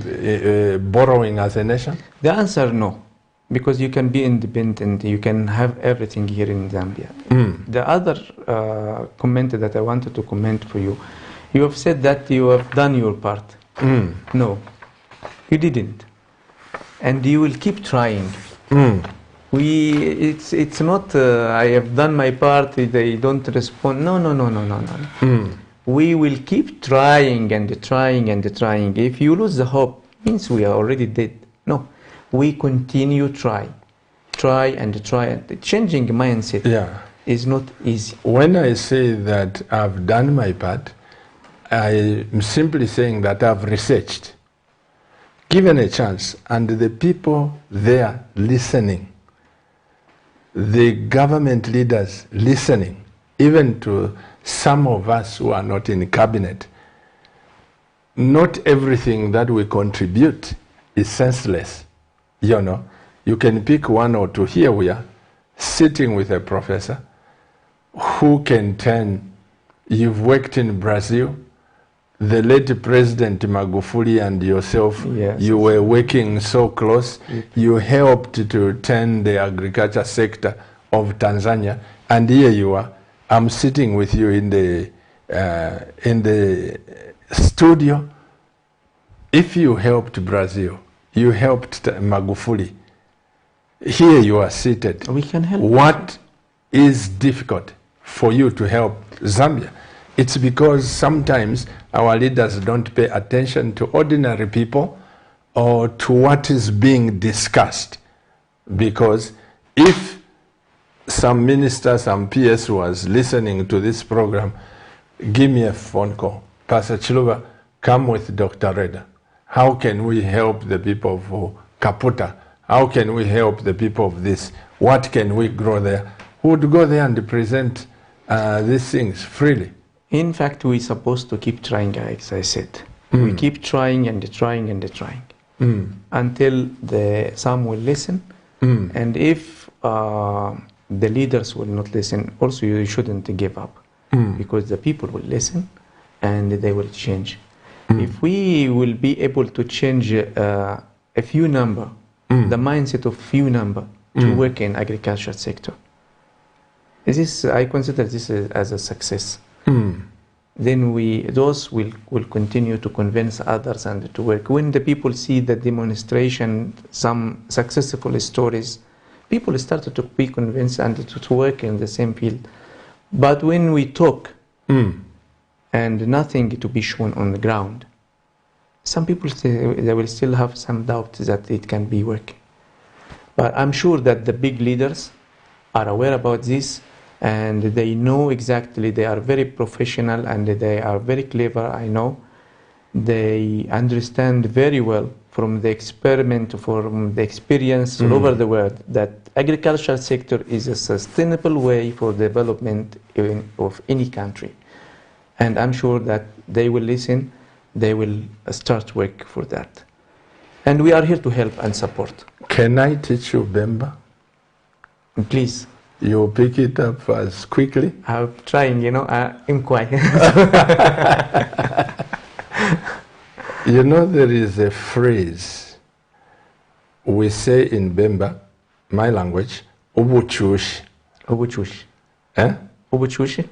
borrowing as a nation? The answer, no. Because you can be independent, you can have everything here in Zambia. The other comment that I wanted to comment for you, you have said that you have done your part. No, you didn't. And you will keep trying. It's not, I have done my part, they don't respond. No. We will keep trying and trying and trying. If you lose the hope, means we are already dead. No. We continue try and try. Changing mindset is not easy. When I say that I've done my part, I'm simply saying that I've researched, given a chance, and the people there listening, the government leaders listening, even to some of us who are not in cabinet. Not everything that we contribute is senseless. You know, you can pick one or two. Here we are, sitting with a professor who can turn, you've worked in Brazil, the late President Magufuli and yourself, you were working so close, you helped to turn the agriculture sector of Tanzania, and here you are, I'm sitting with you in the studio. If you helped Brazil, you helped Magufuli. Here you are seated. We can help. What is difficult for you to help Zambia? It's because sometimes our leaders don't pay attention to ordinary people or to what is being discussed. Because if some minister, some PS was listening to this program, give me a phone call. Pastor Chiluba, come with Dr. Reda. How can we help the people of Kaputa How can we help the people of this? What can we grow there? Who would go there and present these things freely? In fact, we're supposed to keep trying, as I said. We keep trying and trying and trying until some will listen. And if the leaders will not listen, also you shouldn't give up, because the people will listen and they will change. If we will be able to change a few number, the mindset of few number to work in agriculture sector, I consider this as a success. Then those will continue to convince others and to work. When the people see the demonstration, some successful stories, people started to be convinced and to work in the same field. But when we talk and nothing to be shown on the ground, some people they will still have some doubt that it can be working. But I'm sure that the big leaders are aware about this, and they know exactly, they are very professional and they are very clever, I know. They understand very well from the experiment, from the experience all over the world, that agricultural sector is a sustainable way for development of any country. And I'm sure that they will listen, they will start work for that. And we are here to help and support. Can I teach you Bemba? Please. You pick it up as quickly? I'm trying, I'm quiet. You know, there is a phrase we say in Bemba, my language, ubuchushi. Ubuchushi. Eh? Ubuchushi?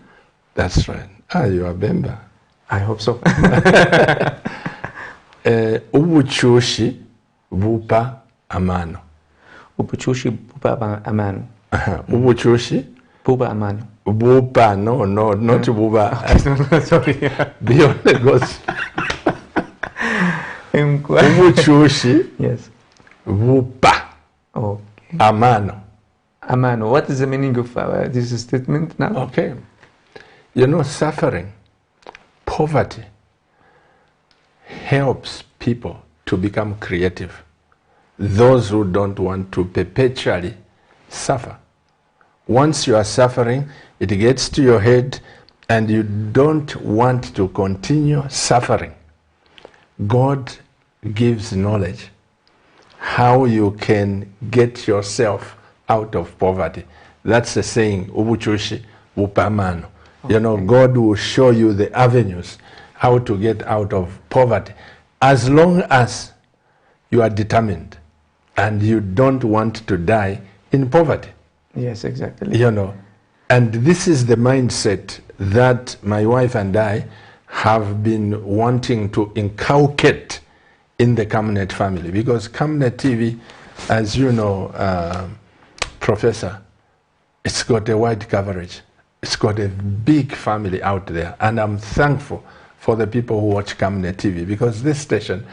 That's right. You are Bemba. I hope so. Ubuchushi bupa amano. Ubuchushi bupa amano. Ubuchushi? Buba amano. Bupa, no, not buba. Sorry. Beyond the gospel. Ubuchushi? Yes. Bupa. Okay. Amano. Amano. What is the meaning of this statement now? Okay. You know, suffering, poverty helps people to become creative. Those who don't want to perpetually suffer. Once you are suffering, it gets to your head and you don't want to continue suffering. God gives knowledge how you can get yourself out of poverty. That's the saying, ubuchushi upamano. Okay. You know, God will show you the avenues how to get out of poverty, as long as you are determined and you don't want to die in poverty. Yes, exactly. You know, and this is the mindset that my wife and I have been wanting to inculcate in the Camnet family, because Camnet TV, as you know, Professor, it's got a wide coverage. It's got a big family out there, and I'm thankful for the people who watch Camnet TV, because this station,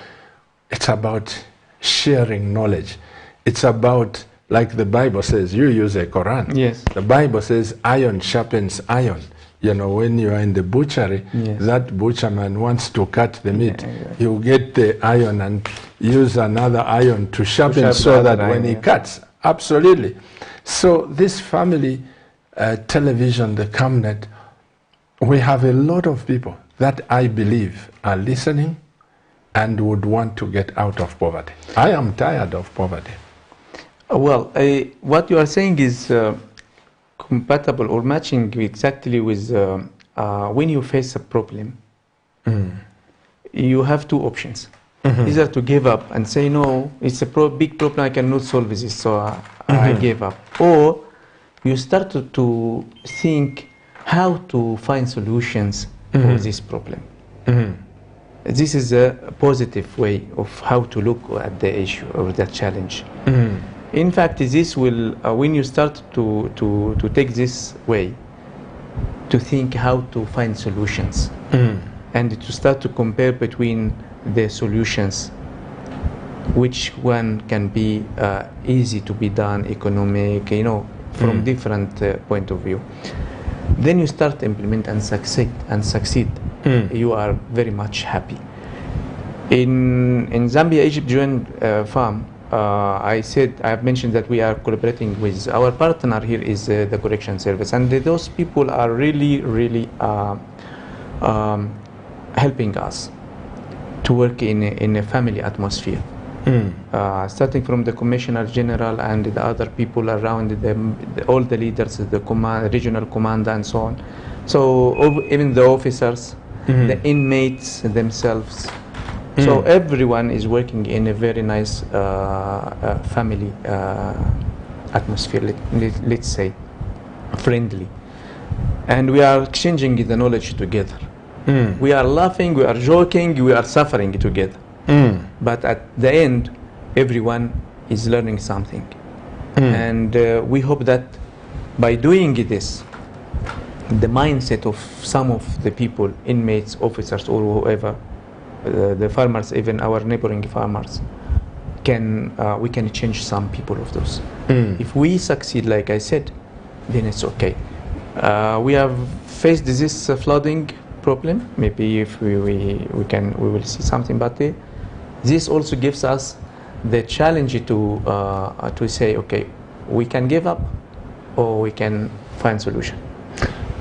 it's about sharing knowledge. It's about, like the Bible says, you use a Quran. Yes. The Bible says iron sharpens iron. You know, when you are in the butchery, yes, that butcherman wants to cut the meat. Yeah, exactly. He'll get the iron and use another iron to sharpen so that when he cuts. Absolutely. So this family television, the Camnet, we have a lot of people that I believe are listening and would want to get out of poverty. I am tired of poverty. Well, what you are saying is compatible or matching exactly with when you face a problem, you have two options. Either to give up and say, no, it's a big problem, I cannot solve this, so I gave up. Or you start to think how to find solutions for this problem. This is a positive way of how to look at the issue or the challenge. In fact, this will, when you start to take this way, to think how to find solutions, and to start to compare between the solutions, which one can be easy to be done, economic, you know, from different point of view. Then you start to implement and succeed. You are very much happy. In Zambia Egypt Joint Farm, I've mentioned that we are collaborating with our partner here is the correction service, and those people are really helping us to work in a family atmosphere. Starting from the Commissioner General and the other people around all the leaders, the regional commander and so on. So even the officers, the inmates themselves. So everyone is working in a very nice family atmosphere, let's say, friendly. And we are exchanging the knowledge together. We are laughing, we are joking, we are suffering together. But at the end, everyone is learning something. And we hope that by doing this, the mindset of some of the people, inmates, officers, or whoever, the farmers, even our neighboring farmers, we can change some people of those. If we succeed, like I said, then it's okay. We have faced this flooding problem. Maybe if we will see something, but this also gives us the challenge to say, okay, we can give up or we can find solution.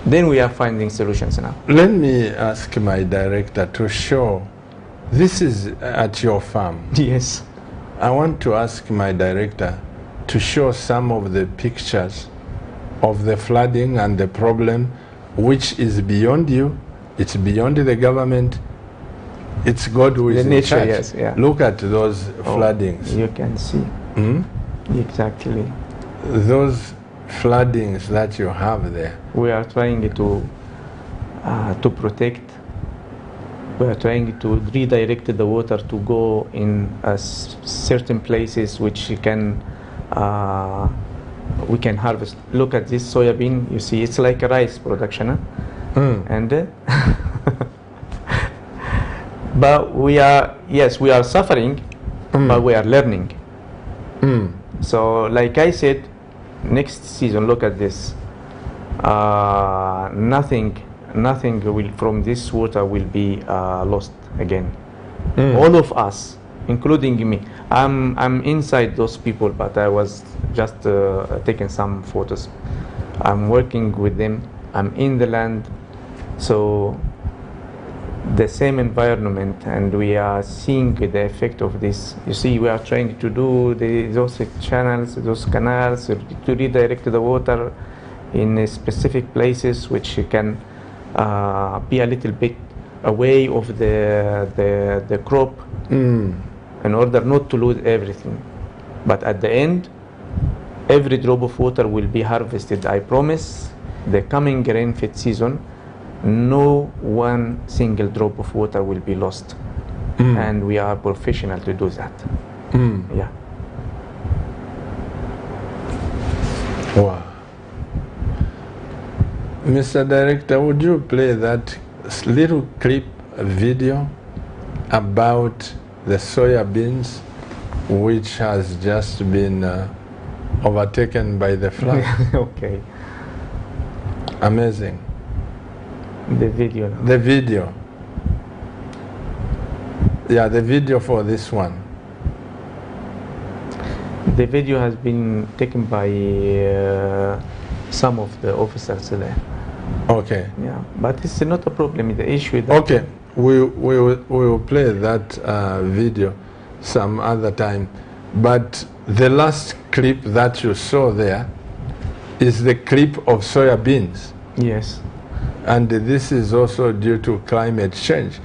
Then we are finding solutions now. Let me ask my director to show. This is at your farm. Yes. I want to ask my director to show some of the pictures of the flooding and the problem, which is beyond you, it's beyond the government, it's God who is in nature, charge. yes, yeah. Look at those floodings. You can see. Exactly. Those floodings that you have there. We are trying to protect. We are trying to redirect the water to go in certain places which we can harvest. Look at this soybean. You see, it's like a rice production, and but we are suffering, but we are learning. So, like I said, next season, look at this. Nothing will from this water will be lost again. All of us, including me. I'm inside those people, but I was just taking some photos. I'm working with them. I'm in the land, so the same environment, and we are seeing the effect of this. You see, we are trying to do those channels, those canals, to redirect the water in specific places which can be a little bit away of the crop, in order not to lose everything. But at the end, every drop of water will be harvested. I promise. The coming rain-fed season, no one single drop of water will be lost, and we are professional to do that. Yeah. Wow. Mr. Director, would you play that little clip video about the soya beans which has just been overtaken by the flood? Okay. Amazing. The video. The video. Yeah, the video for this one. The video has been taken by some of the officers there. Okay. Yeah, but it's not a problem. The issue. Okay, we will play that video some other time. But the last clip that you saw there is the clip of soya beans. Yes. And this is also due to climate change,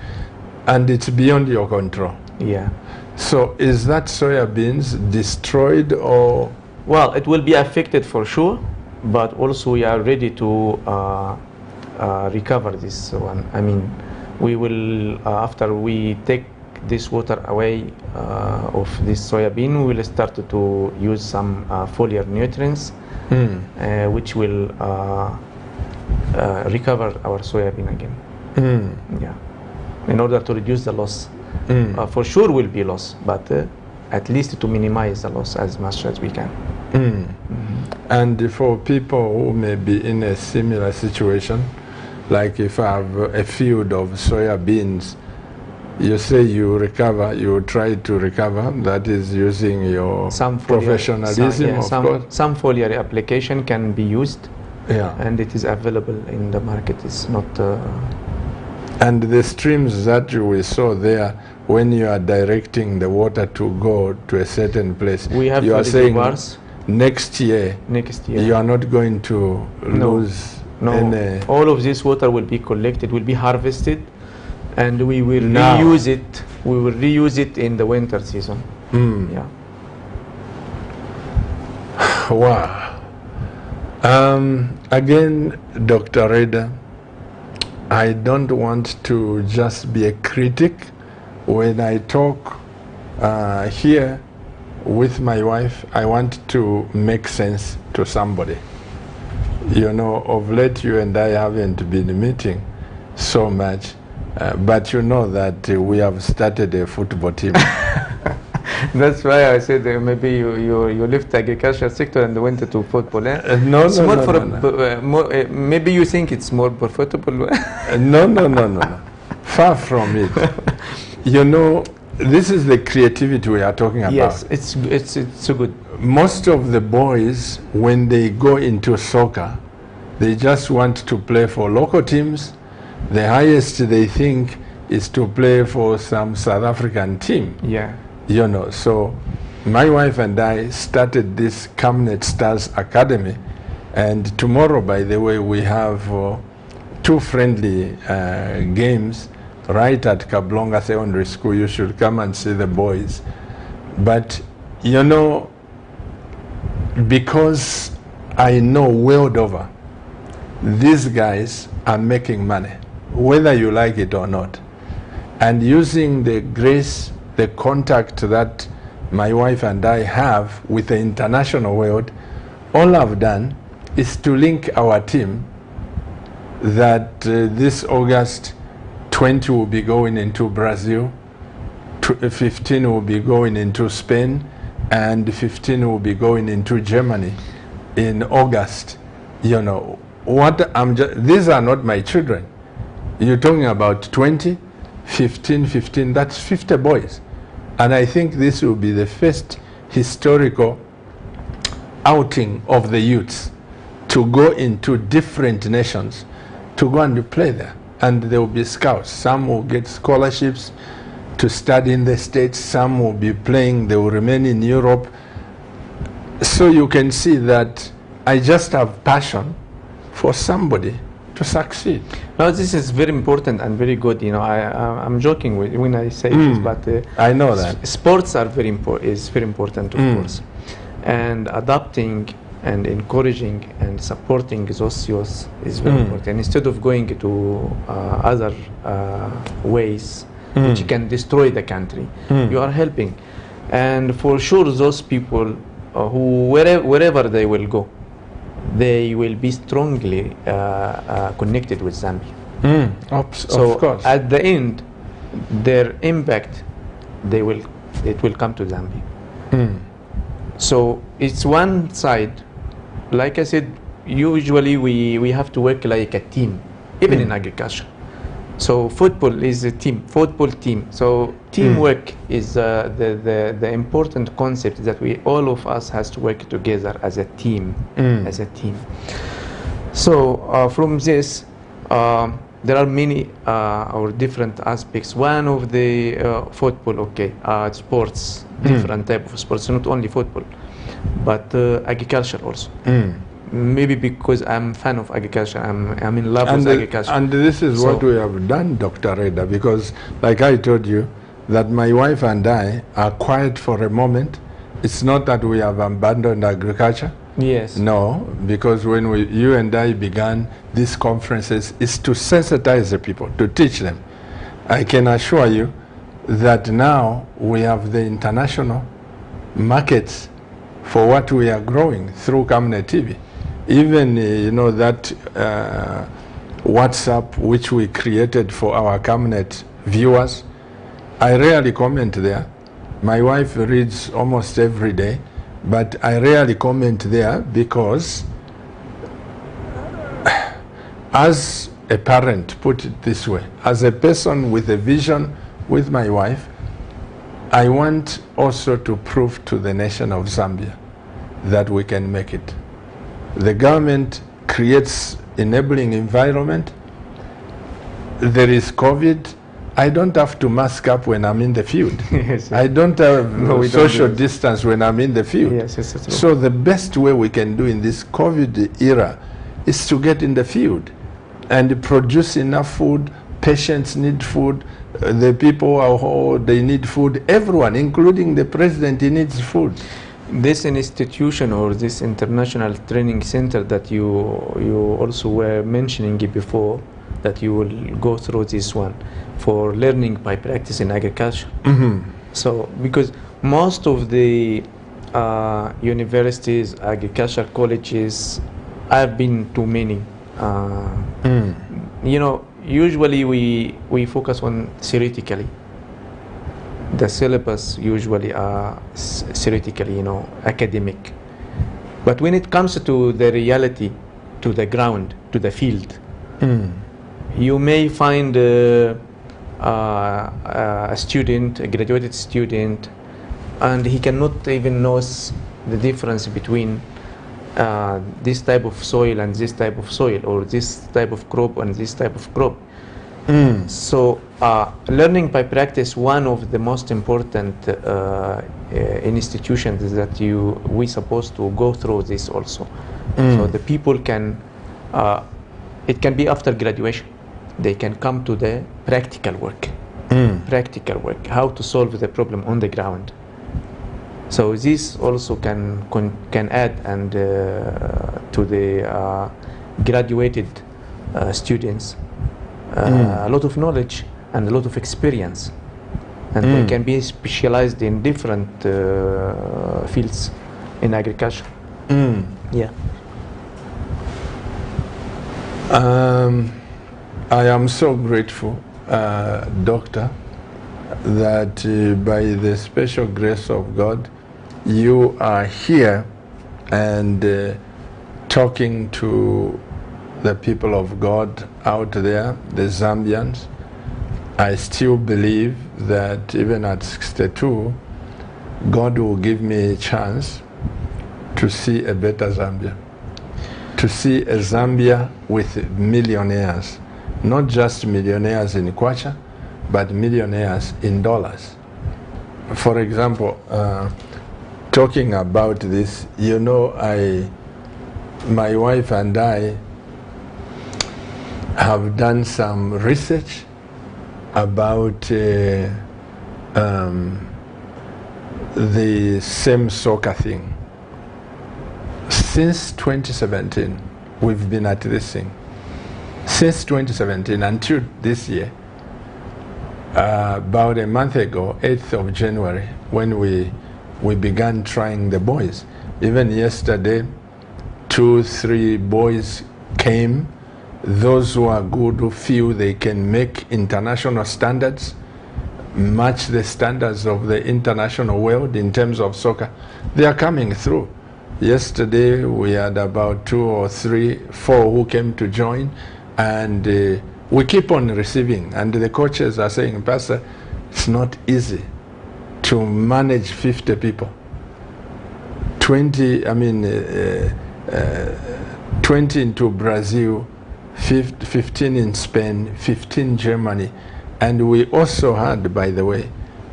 and it's beyond your control. Yeah. So is that soya beans destroyed, or? Well, it will be affected for sure, but also we are ready to recover this one. I mean, we will, after we take this water away of this soybean, we will start to use some foliar nutrients, which will recover our soybean again. Yeah, in order to reduce the loss. For sure will be loss, but at least to minimize the loss as much as we can. And for people who may be in a similar situation, like if I have a field of soya beans, You say you recover, you try to recover, that is using your professionalism, of course. Some foliar application can be used, yeah, and it is available in the market. It's not... And the streams that we saw there, when you are directing the water to go to a certain place, we have you are saying next year you are not going to lose any... All of this water will be collected, will be harvested, and we will reuse it. We will reuse it in the winter season. Yeah. Wow. Again, Dr. Reda, I don't want to just be a critic. When I talk here with my wife, I want to make sense to somebody. You know, of late you and I haven't been meeting so much, but you know that we have started a football team. That's why I said maybe you left the agriculture sector and went to football. No. Maybe you think it's more profitable. No. Far from it. You know, this is the creativity we are talking about. Yes, it's so good. Most of the boys, when they go into soccer, they just want to play for local teams. The highest they think is to play for some South African team. Yeah. You know, so my wife and I started this Camnet Stars Academy, and tomorrow, by the way, we have 2 friendly games right at Kablonga Secondary School. You should come and see the boys. But, you know, because I know world over, these guys are making money, whether you like it or not. And using the grace, the contact that my wife and I have with the international world, all I've done is to link our team that this August 20 will be going into Brazil, 15 will be going into Spain, and 15 will be going into Germany in August. You know, these are not my children. You're talking about 20, 15, that's 50 boys. And I think this will be the first historical outing of the youths to go into different nations, to go and play there. And there will be scouts. Some will get scholarships to study in the States. Some will be playing. They will remain in Europe. So you can see that I just have passion for somebody to succeed. No, this is very important and very good. You know, I'm joking when I say this, but I know that sports are very important. Is very important, of course, and adapting and encouraging and supporting those youth is very important. Instead of going to other ways which can destroy the country, you are helping. And for sure, those people who wherever they will go, they will be strongly connected with Zambia. So of course, at the end, their impact, it will come to Zambia. So it's one side. Like I said, usually we have to work like a team, even in agriculture. So football is a football team. So teamwork is the important concept that all of us has to work together as a team, So from this, there are many or different aspects. One of the football, sports, different type of sports, not only football, but agriculture also. Maybe because I'm a fan of agriculture, I'm in love with agriculture. And this is what we have done, Dr. Reda, because like I told you, that my wife and I are quiet for a moment. It's not that we have abandoned agriculture. Yes. No, because when you and I began these conferences, is to sensitize the people, to teach them. I can assure you that now we have the international markets for what we are growing through Camnet TV. Even, you know, that WhatsApp which we created for our Camnet viewers, I rarely comment there. My wife reads almost every day, but I rarely comment there because as a parent, put it this way, as a person with a vision with my wife, I want also to prove to the nation of Zambia that we can make it. The government creates enabling environment. There is COVID. I don't have to mask up when I'm in the field. Yes, I don't have social don't distance when I'm in the field. Yes, yes, that's true. So the best way we can do in this COVID era is to get in the field and produce enough food. Patients need food. The people they need food. Everyone, including the president, he needs food. This institution or this international training center that you also were mentioning before, that you will go through this one for learning by practice in agriculture. So because most of the universities, agriculture colleges, I've been to many. You know, usually we focus on theoretically. The syllabus usually are theoretically, you know, academic. But when it comes to the reality, to the ground, to the field, you may find a student, a graduated student, and he cannot even know the difference between this type of soil and this type of soil, or this type of crop and this type of crop. So learning by practice, one of the most important institutions that we supposed to go through this also. So the people can, it can be after graduation, they can come to the practical work, how to solve the problem on the ground. So this also can add and to the graduated students a lot of knowledge and a lot of experience, and they can be specialized in different fields in agriculture. Yeah. I am so grateful, Doctor, that by the special grace of God, you are here and talking to the people of God out there, the Zambians. I still believe that even at 62, God will give me a chance to see a better Zambia, to see a Zambia with millionaires, not just millionaires in kwacha, but millionaires in dollars. For example, talking about this, you know, my wife and I have done some research about the same soccer thing. Since 2017, we've been at this thing. Since 2017 until this year, about a month ago, 8th of January, when we began trying the boys. Even yesterday, 2-3 boys came. Those who are good, who feel they can make international standards, match the standards of the international world in terms of soccer, they are coming through. Yesterday we had about 2 or 3, 4 who came to join, and we keep on receiving, and the coaches are saying, Pastor, it's not easy to manage 50 people. 20 into Brazil, 15 in Spain, 15 in Germany. And we also had, by the way,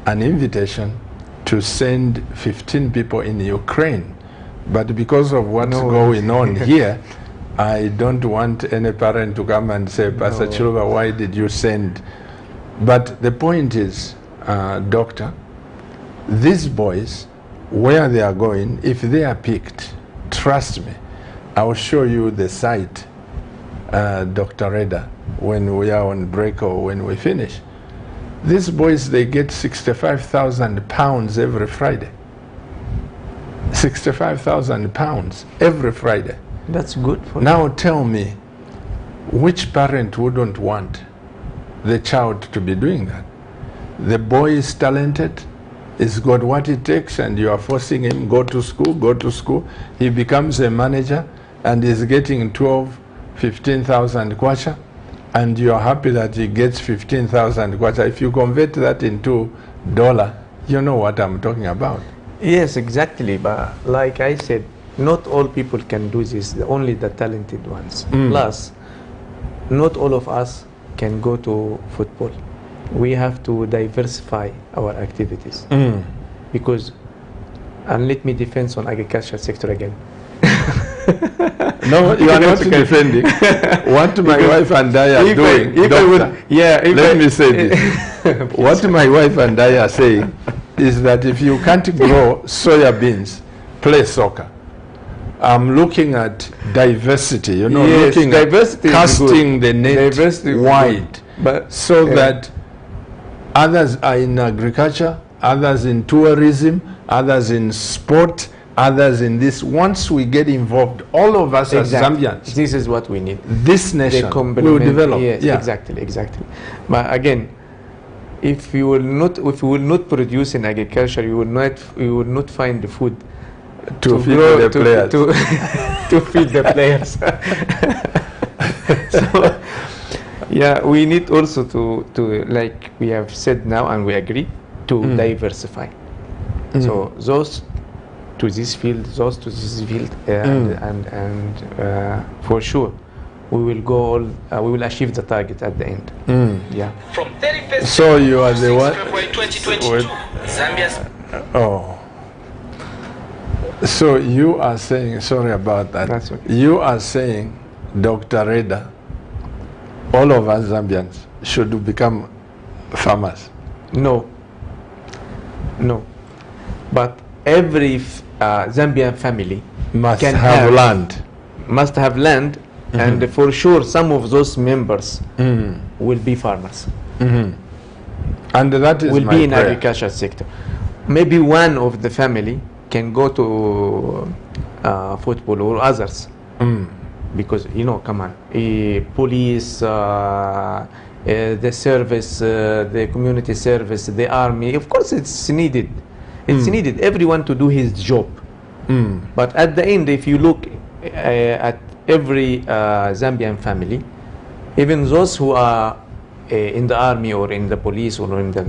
an invitation to send 15 people in Ukraine. But because of what's going on here, I don't want any parent to come and say, Pastor Chiluba, why did you send? But the point is, Doctor, these boys, where they are going, if they are picked, trust me, I will show you the site, Dr. Reda, when we are on break or when we finish. These boys, they get 65,000 pounds every Friday. 65,000 pounds every Friday. That's good for now you. Tell me, which parent wouldn't want the child to be doing that? The boy is talented, he's got what it takes, and you are forcing him, go to school. He becomes a manager and is getting 12, 15,000 kwacha. And you're happy that he gets 15,000 kwacha. If you convert that into dollar, you know what I'm talking about. Yes, exactly. But like I said, not all people can do this, only the talented ones. Plus, not all of us can go to football. We have to diversify our activities. Because, and let me defend on agriculture sector again. No, you are not defending. What my wife and I are doing, doctor, let me say this. What my wife and I are saying is that if you can't grow soya beans, play soccer. I'm looking at diversity, you know, Yes, looking diversity at is good. casting the net Diversity is wide, But so that others are in agriculture, others in tourism, others in sport, others in this. Once we get involved, all of us as Zambians, this is what we need. this nation will complement- develop. Yes, Yeah. exactly. But again, if you will not produce in agriculture, you will not find the food To feed grow- the players. to feed the players. So, yeah, we need also to like we have said now, and we agree to diversify. So those to this field, those to this field, and for sure, we will go all. We will achieve the target at the end. Yeah. From 31st So you are the what? February 2022, Zambia's Oh. So you are saying, sorry about that. That's okay. You are saying, Dr. Reda, all of us Zambians should become farmers. No. But every Zambian family Must can have land. must have land, and for sure some of those members will be farmers, And that is will my be in prayer. agriculture sector. Maybe one of the family can go to football or others, because come on, police, the service, the community service, the army. Of course, it's needed. It's needed. Everyone to do his job. But at the end, if you look at every Zambian family, even those who are in the army or in the police or in the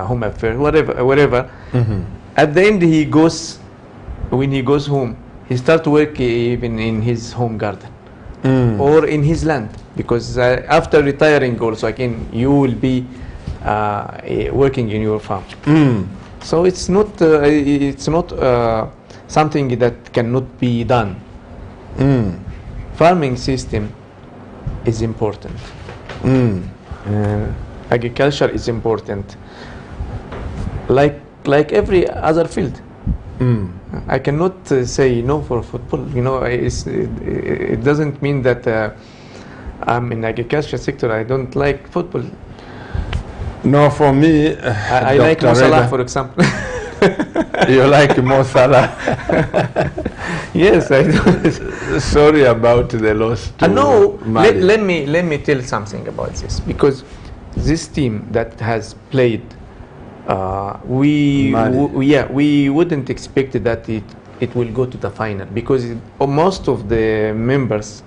home affairs, whatever, at the end when he goes home, he starts work even in his home garden or in his land, because after retiring also again you will be working in your farm. So it's not something that cannot be done. Farming system is important. Agriculture is important, like every other field. I cannot say no for football. It doesn't mean that I'm in agriculture sector. I don't like football. No, for me, I like Mo Salah, for example. You like Mo Salah. Yes, I do. Sorry about the loss to No, Mali. let me tell something about this, because this team that has played, we wouldn't expect that it will go to the final, because most of the members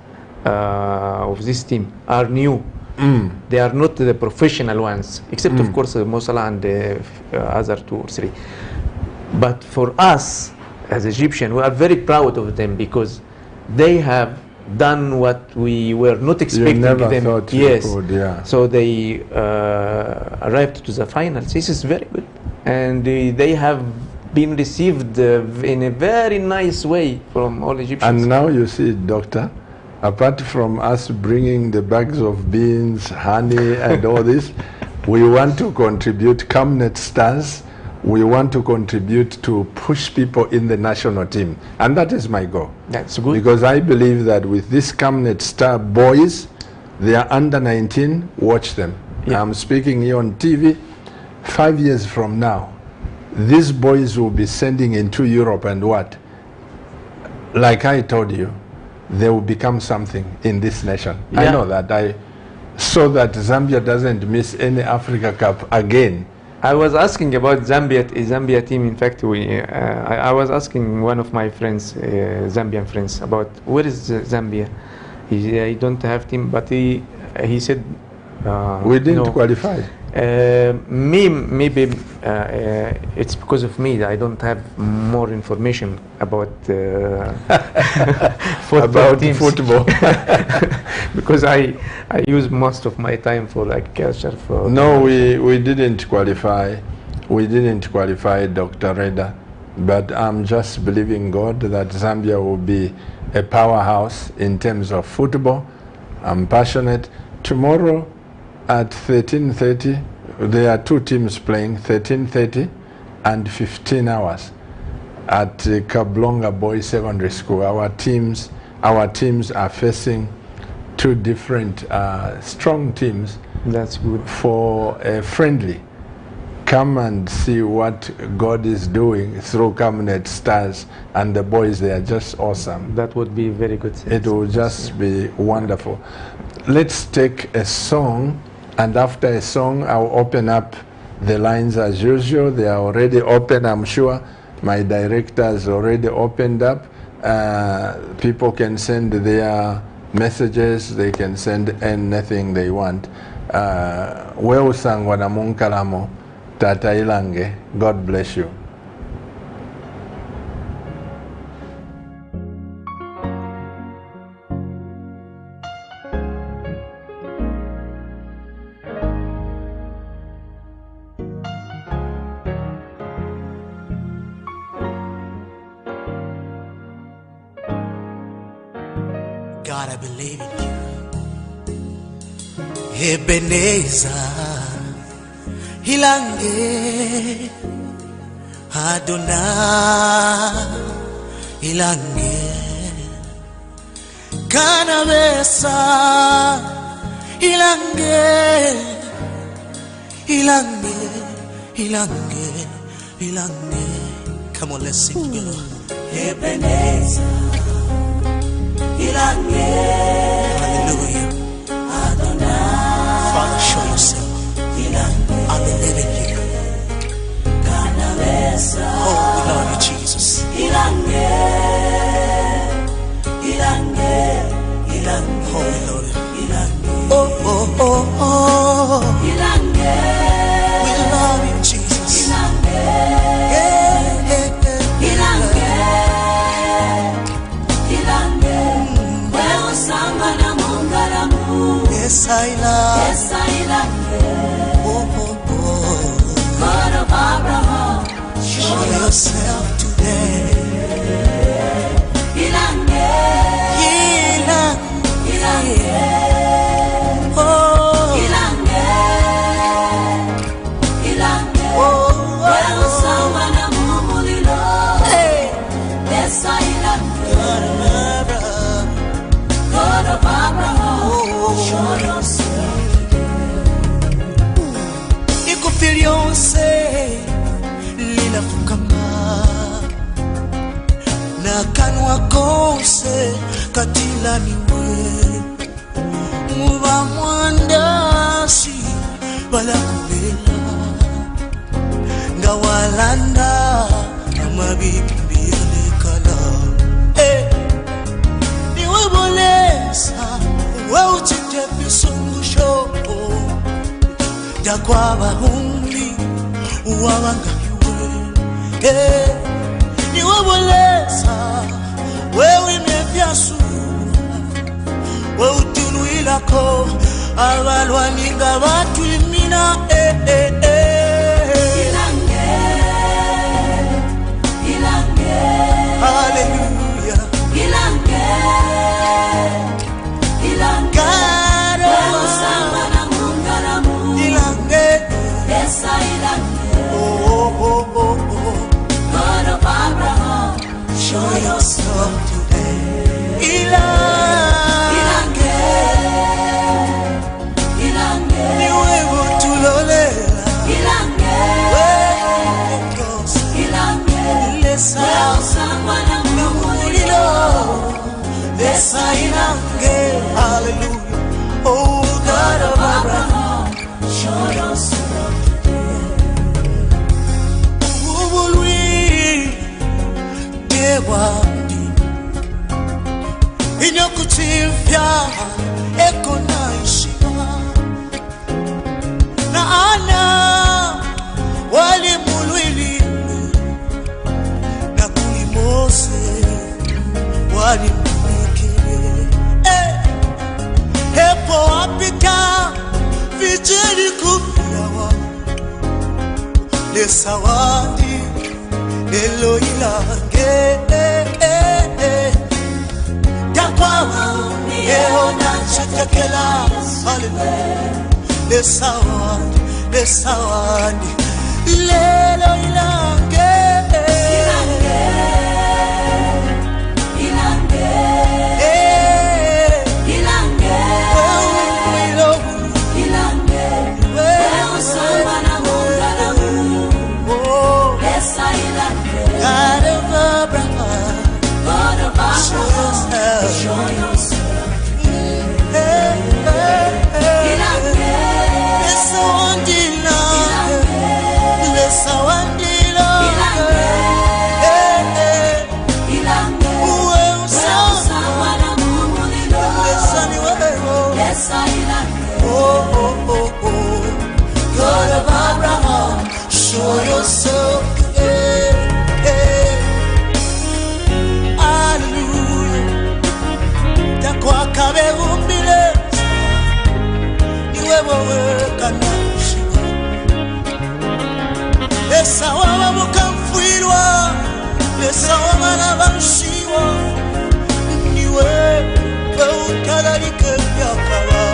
of this team are new. They are not the professional ones, except of course Mo Salah and the other 2 or 3. But for us as Egyptian, we are very proud of them, because they have done what we were not expecting never them. thought you Yes. could, yeah. So they arrived to the finals. This is very good, and they have been received in a very nice way from all Egyptians. And now you see, Doctor, apart from us bringing the bags of beans, honey, and all this, we want to contribute, CamNet Stars, we want to contribute to push people in the national team. And that is my goal. That's good. Because I believe that with these CamNet Star boys, they are under 19, watch them. Yeah. I'm speaking here on TV. 5 years from now, these boys will be sending into Europe, and what? Like I told you, they will become something in this nation. I Yeah. know that. So that Zambia doesn't miss any Africa Cup again. I was asking about Zambia team. In fact, I was asking one of my friends, Zambian friends, about where is Zambia. I don't have team, but He said we didn't no. qualify. Maybe it's because of me that I don't have more information about football teams. Football. Because I use most of my time for agriculture. No, we didn't qualify. We didn't qualify, Dr. Reda, but I'm just believing God that Zambia will be a powerhouse in terms of football. I'm passionate. Tomorrow at 13:30, there are two teams playing, 13:30 and 15 hours at Kablonga Boys Secondary School. Our teams are facing two different strong teams. That's good. For a friendly. Come and see what God is doing through Camnet Stars and the boys. They are just awesome. That would be very good. It will just be wonderful. Let's take a song, and after a song, I'll open up the lines as usual. They are already open, I'm sure. My director has already opened up. People can send their messages. They can send anything they want. Weusangwa na munkalamo. Tata Ilange, God bless you. God, I believe in you. Ebenezer. Ilange Adonai Ilange Kanabesa Ilange Ilange Ilange Ilange. Come on, let's sing together. Ebenezer Ilange. Hallelujah. Adonai. Father, show yourself. I believe in you. Oh, we love you, Jesus. Oh, we love you. Oh, oh, oh, oh. We love you, Jesus. Yes, I love. Yes, I love. God of Abraham, show yourself today. Ilange, Ilange, oh, Ilange, Ilange, oh, wewe sawa na mumulilo. Yes, I love God of Abraham, show yourself. Yonse lila fukama na kanwa kose katila niwe muba mwandasi bala kubela ngawalanda amabimbile kala niwe bolesa wewe uchitepisungusho jakwaba uwabangayuwe niwebolesa wewe imevyasu weutunuilako abalwaninga batwimina Ilange, Ilange, hallelujah. Ilange, Ilange, Ilange, yes, I God of Abraham, show yourself today. Ilange, Ilange, niwe tulolela. Ilange, Ilange, lesa usangwa na mulilo. Lesa Ilange, hallelujah. Oh God of Abraham, show yourself. Inyokuchivya eko naishi Jeri kupirawa lesawadi eloilange yakwawa eona chatakela hallelujah lesawadi leloilange God of Abraham, show yourself. God of Abraham, show yourself. Lesawa wamukamfuirwa, lesawa manabanshiwa, niwe utadalike byakaba.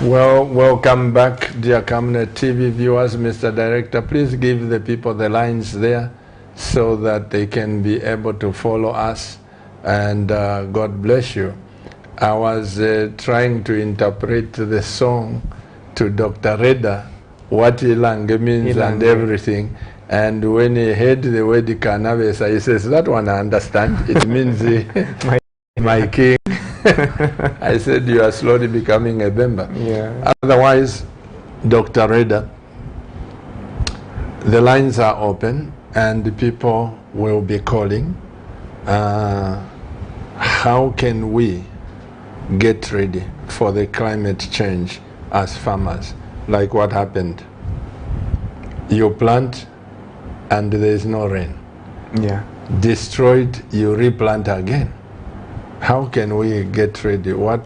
Well, welcome back, dear Camnet TV viewers. Mr. Director, please give the people the lines there so that they can be able to follow us, and God bless you. I was trying to interpret the song to Dr. Reda, what Ilange means and everything, and when he heard the word Kanabesa, he says, that one I understand. It means my king. I said, you are slowly becoming a Bemba. Yeah. Otherwise, Dr. Reda, the lines are open and the people will be calling. How can we get ready for the climate change as farmers? Like what happened? You plant and there is no rain. Yeah. Destroyed, you replant again. How can we get ready? What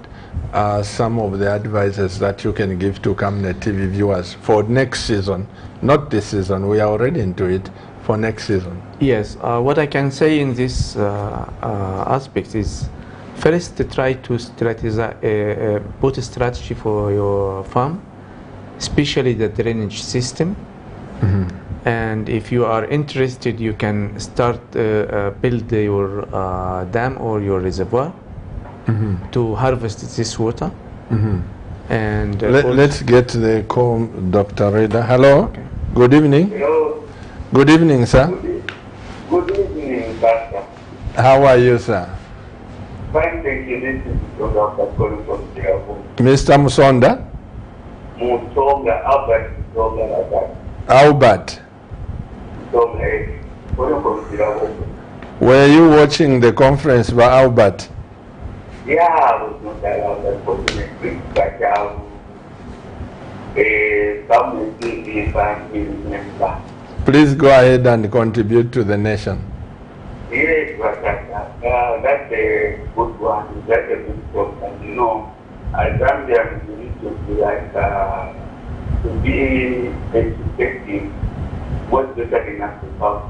are some of the advices that you can give to Camnet TV viewers for next season? Not this season, we are already into it, for next season. Yes, what I can say in this aspect is, first to try to strategize, put a strategy for your farm, especially the drainage system. Mm-hmm. And if you are interested, you can start build your dam or your reservoir to harvest this water. And let's get the call, Dr. Reda. Hello. Okay. Good evening. Hello. Good evening, sir. Good evening, Pastor. How are you, sir? Fine, thank you. This is Dr. calling from Singapore. Mr. Musonda? Musonga, Albert Musonga, Albert. Musonga, calling from Singapore. Were you watching the conference by Albert? Yeah, I was not allowed that for the next week, but some will still be fine in next time. Please go ahead and contribute to the nation. Yes, but that's a good one. That's a good program. You know, as Zambians, we need to be like, to be effective, what's better than us to help.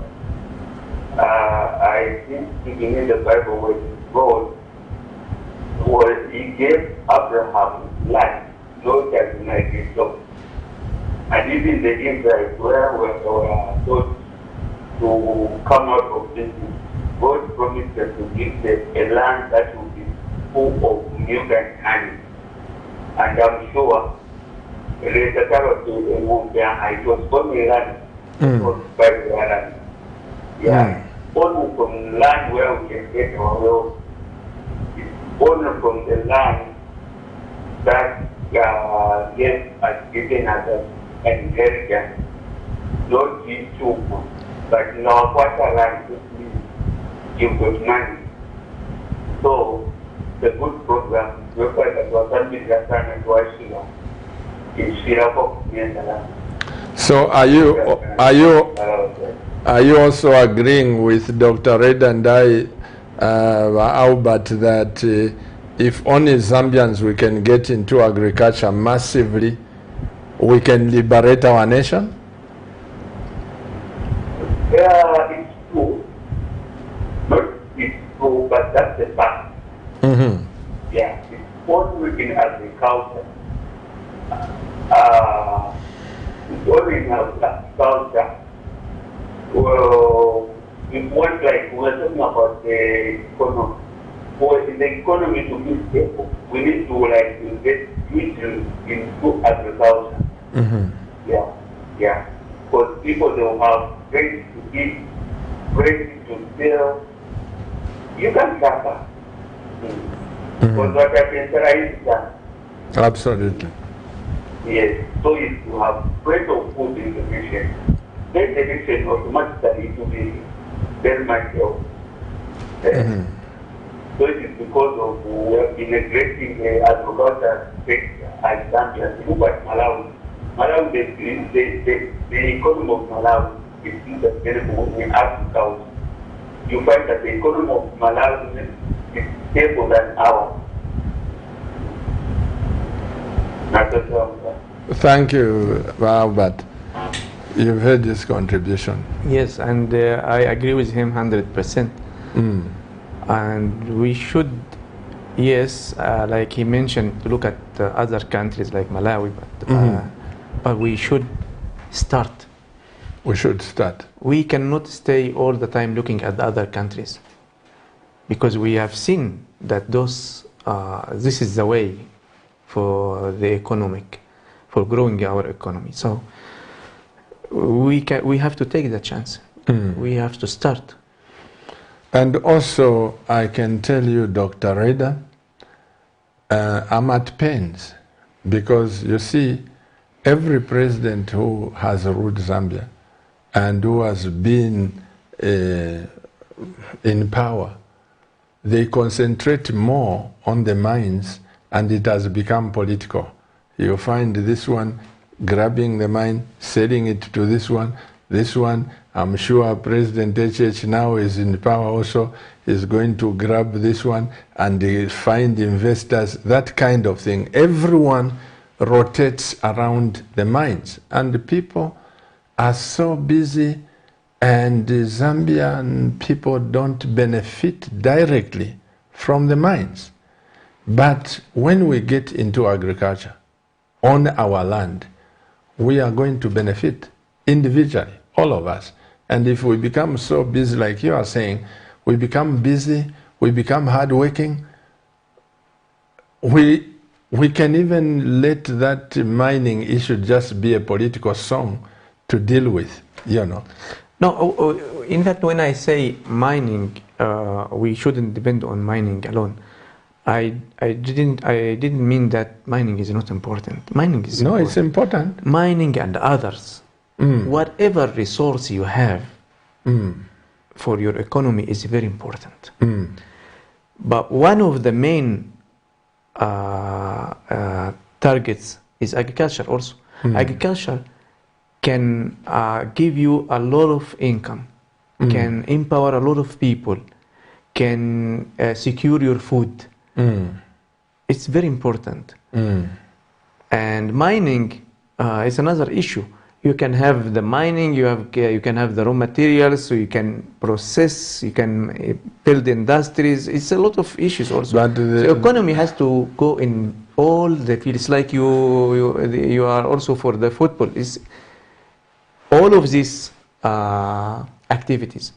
I think speaking in the Bible where God was, he gave Abraham land, not as United States. And even the Israelites were told to come out of this, God promised them to give them a land that will be full of milk and honey. And I'm sure later it was only land, it was by the land. Yeah, only from land where we can get our wealth. Only from the land that given us an inheritance, not these two. But in our quarter land, you've got money. So the good program, you find that was something that and Washington in Shirako, So are you also agreeing with Dr. Red and I, Albert, that if only Zambians we can get into agriculture massively, we can liberate our nation? Yeah, it's true. Not it's true, but that's the fact. Mm-hmm. Yeah, it's only in agriculture. It's only in agriculture. Well, it was like we're talking about the economy. For the economy to be stable, we need to like invest into agriculture. Mm-hmm. Yeah, yeah. Because people they will have ready to eat, ready to sell. You can suffer. Because what happens is that. Absolutely. Yes. So if you have plenty of food in the nation, then the nation automatically to be very much healthy. So it is because of we have been neglecting the agriculture sector as Zambia. Look at Malawi. Malawi, the economy of Malawi is sustainable in agriculture. You find that the economy of Malawi is stable than ours. Thank you, Albert. You've heard his contribution. Yes, and I agree with him 100%. And we should, yes, like he mentioned, to look at other countries like Malawi, but we should start. We should start. We cannot stay all the time looking at the other countries, because we have seen that this is the way for the economic, for growing our economy. So we have to take the chance. We have to start. And also, I can tell you, Dr. Reda, I'm at pains because you see, every president who has ruled Zambia and who has been in power, they concentrate more on the mines, and it has become political. You find this one grabbing the mine, selling it to this one. I'm sure President HH now is in power also, is going to grab this one and find investors, that kind of thing. Everyone rotates around the mines, and the people are so busy, and the Zambian people don't benefit directly from the mines. But when we get into agriculture on our land, we are going to benefit individually, all of us. And if we become so busy, like you are saying, we become busy, we become hardworking, we can even let that mining issue just be a political song to deal with, you know. No, in fact, when I say mining, we shouldn't depend on mining alone. I didn't mean that mining is not important. Mining is important. It's important. Mining and others. Whatever resource you have for your economy is very important. But one of the main targets is agriculture also. Agriculture can give you a lot of income, can empower a lot of people, can secure your food. It's very important. And mining is another issue. You can have the mining, you can have the raw materials, so you can process, you can build industries. It's a lot of issues also. But the economy has to go in all the fields. Like you are also for the football. It's all of these activities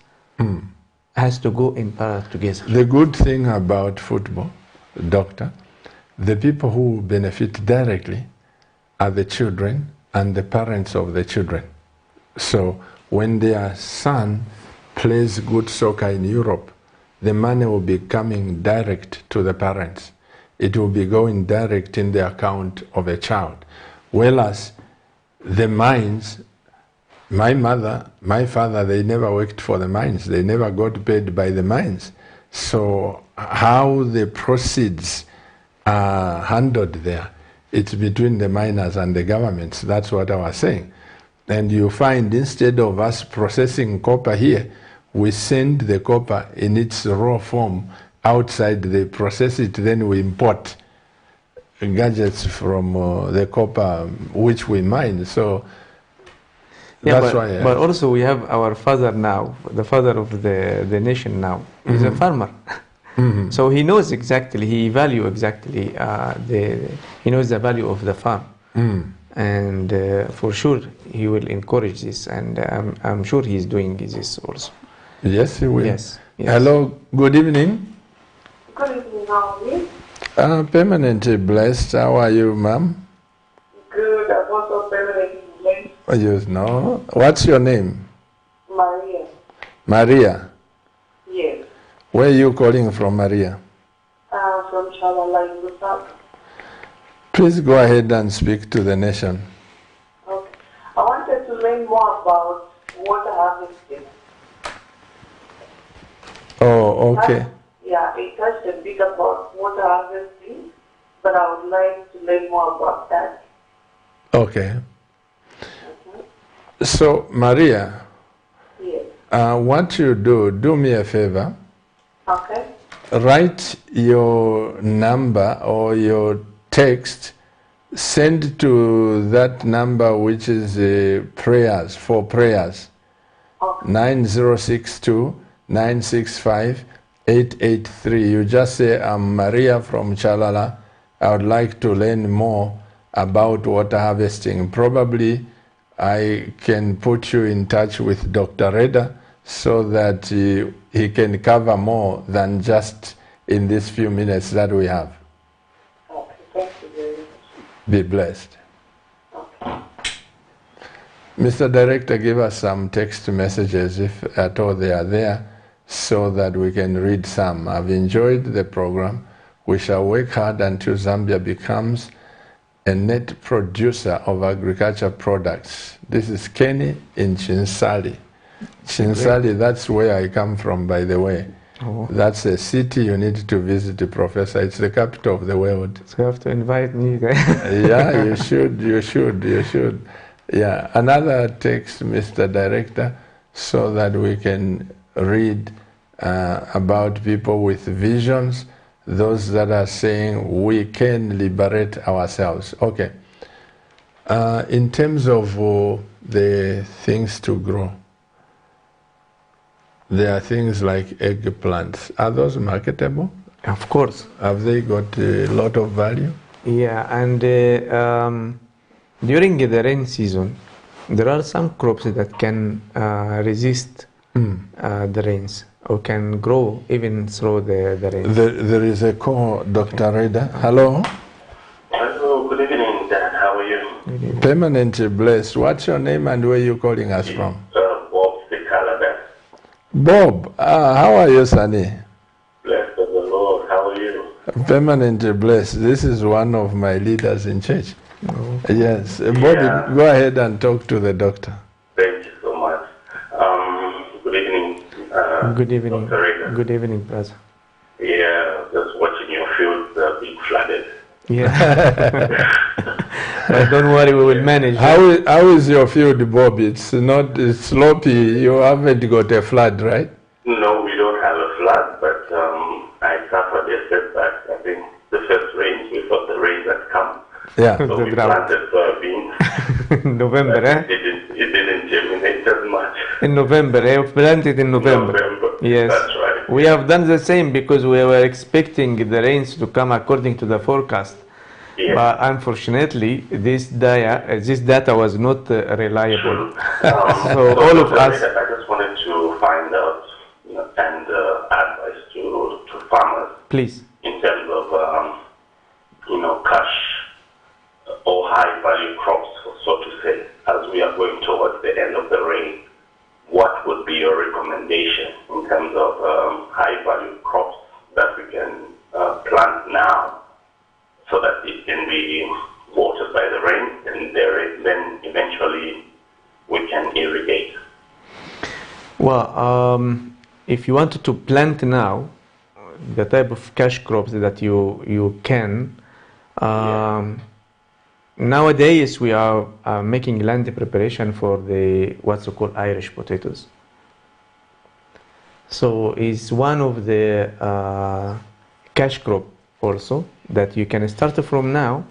has to go in parallel together. The good thing about football, Doctor, the people who benefit directly are the children and the parents of the children. So when their son plays good soccer in Europe, the money will be coming direct to the parents. It will be going direct in the account of a child. Whereas the mines My mother, my father, they never worked for the mines. They never got paid by the mines. So how the proceeds are handled there, it's between the miners and the governments. That's what I was saying. And you find instead of us processing copper here, we send the copper in its raw form outside. They process it, then we import gadgets from the copper which we mine. So yeah, that's why. But also we have our father now, the father of the nation now. He's a farmer. So he knows exactly, he value exactly he knows the value of the farm. And for sure he will encourage this, and I'm sure he's doing this also. Yes, he will. Yes. Hello, good evening. Good evening, how are you? Permanently blessed. How are you, ma'am? Good, I'm also permanently blessed. You know. What's your name? Maria. Maria. Yes. Where are you calling from, Maria? From Chalala in Lusaka. Please go ahead and speak to the nation. Okay. I wanted to learn more about water harvesting. Oh, okay. Yeah, it touched a bit about water harvesting, but I would like to learn more about that. Okay. So, Maria, Yes. what you do me a favor. Okay. Write your number or your text, send to that number which is prayers, for prayers, Okay. 9062 965 883. You just say, I'm Maria from Chalala. I would like to learn more about water harvesting. Probably I can put you in touch with Dr. Reda so that he can cover more than just in these few minutes that we have. Okay, thank you very much. Be blessed. Okay. Mr. Director, give us some text messages if at all they are there so that we can read some. I've enjoyed the program. We shall work hard until Zambia becomes a net producer of agriculture products. This is Kenny in Chinsali. Chinsali, that's where I come from, by the way. Oh. That's a city you need to visit, Professor. It's the capital of the world. So you have to invite me. Yeah, you should. Yeah, another text, Mr. Director, so that we can read about people with visions, those that are saying we can liberate ourselves. Okay. In terms of the things to grow, there are things like eggplants. Are those marketable? Of course. Have they got a lot of value? Yeah, and during the rain season, there are some crops that can resist the rains or can grow even through the rain. There is a call, Dr. Reda. Hello? Hello, good evening, Dan. How are you? Permanently blessed. What's your name and where are you calling us from? Bob the Calabash. Bob, how are you, Sonny? Blessed of the Lord. How are you? Permanently blessed. This is one of my leaders in church. Oh. Yes. Bobby, Yeah. go ahead and talk to the doctor. Thank you so much. Good evening. Good evening. Dr. Reda. Good evening, brother. Yeah, just watching your fields being flooded. Yeah. But don't worry, we will manage. How is your field, Bob? It's sloppy. You haven't got a flood, right? No, we don't have a flood, but I suffered a setback. I think the first rains, we thought the rains had come. Yeah. So The we drought. planted soybeans. November, But it didn't germinate as much. In November, planted in November. Yes. That's right. We have done the same because we were expecting the rains to come according to the forecast. Yes. But unfortunately, this data was not reliable. So all of us. I just wanted to find out and advice to farmers Please. in terms of cash or high value crops, so to say, as we are going towards the end of the rain. What would be your recommendation in terms of high value crops that we can plant now so that it can be watered by the rain and then eventually we can irrigate Well, if you wanted to plant now, the type of cash crops that you can, nowadays we are making land preparation for the what's called Irish potatoes. So it's one of the cash crop also that you can start from now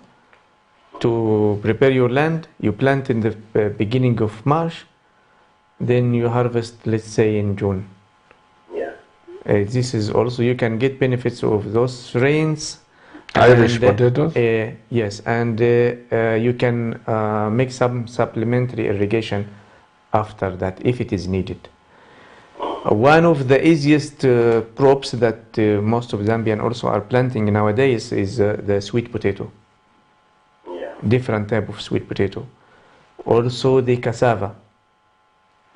to prepare your land. You plant in the beginning of March, then you harvest, let's say, in June. This is also, you can get benefits of those rains. Irish potatoes? Yes, and you can make some supplementary irrigation after that if it is needed. One of the easiest crops that most of Zambian also are planting nowadays is the sweet potato. Different type of sweet potato. Also the cassava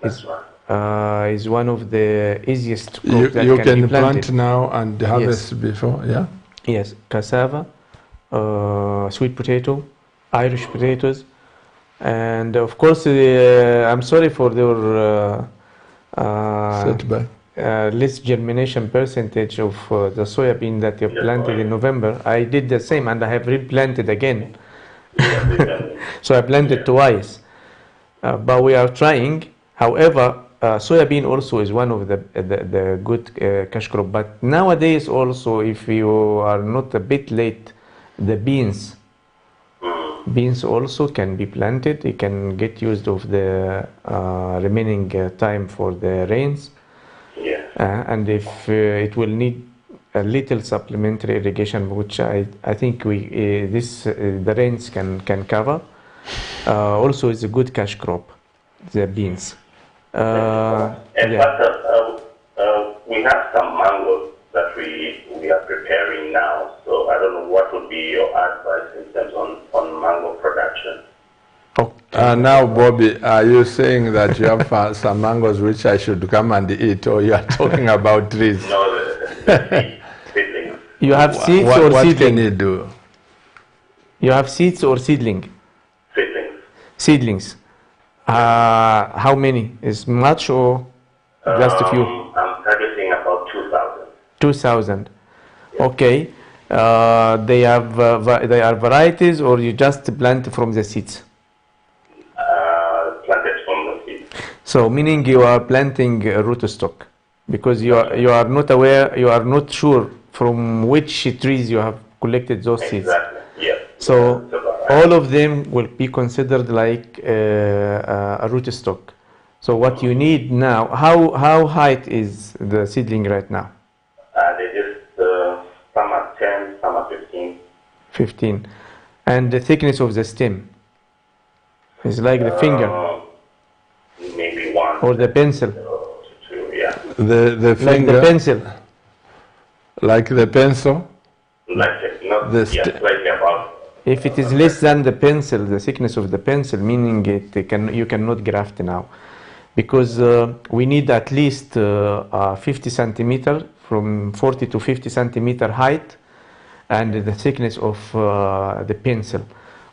is one of the easiest crops that you can be planted. plant now and harvest before, yeah? Yes, cassava, sweet potato, Irish potatoes, and of course I'm sorry for your less germination percentage of the soybean that you planted in November. I did the same and I have replanted again. So I planted twice, but we are trying. However, soybean also is one of the good cash crop. But nowadays also, if you are not a bit late, the beans also can be planted. You can get used of the remaining time for the rains. And if it will need a little supplementary irrigation, which I think the rains can cover. Also, it's a good cash crop, the beans. We have some mangoes that we are preparing now. So I don't know what would be your advice in terms on mango production. Now, Bobby, are you saying that you have some mangoes which I should come and eat, or you are talking about trees? No, the seedlings. You have seeds or what seedling? can you do? You have seeds or seedling? Seedlings. Seedlings. How many? Is much or just a few? I'm targeting about 2,000. 2,000. Okay. They are varieties, or you just plant from the seeds? Planted from the seeds. So meaning you are planting rootstock, because you are not aware, you are not sure from which trees you have collected those seeds. Exactly. Yes. So all of them will be considered like a rootstock. So what you need now, how high is the seedling right now? They just some are 10, some are 15. 15. And the thickness of the stem is like the finger Maybe 1 or the pencil. to 2, yeah. The Like finger, the pencil. like the pencil? Slightly above. If it is less than the pencil, the thickness of the pencil, meaning you cannot graft now, because we need at least 50 centimeter, from 40 to 50 centimeter height, and the thickness of the pencil.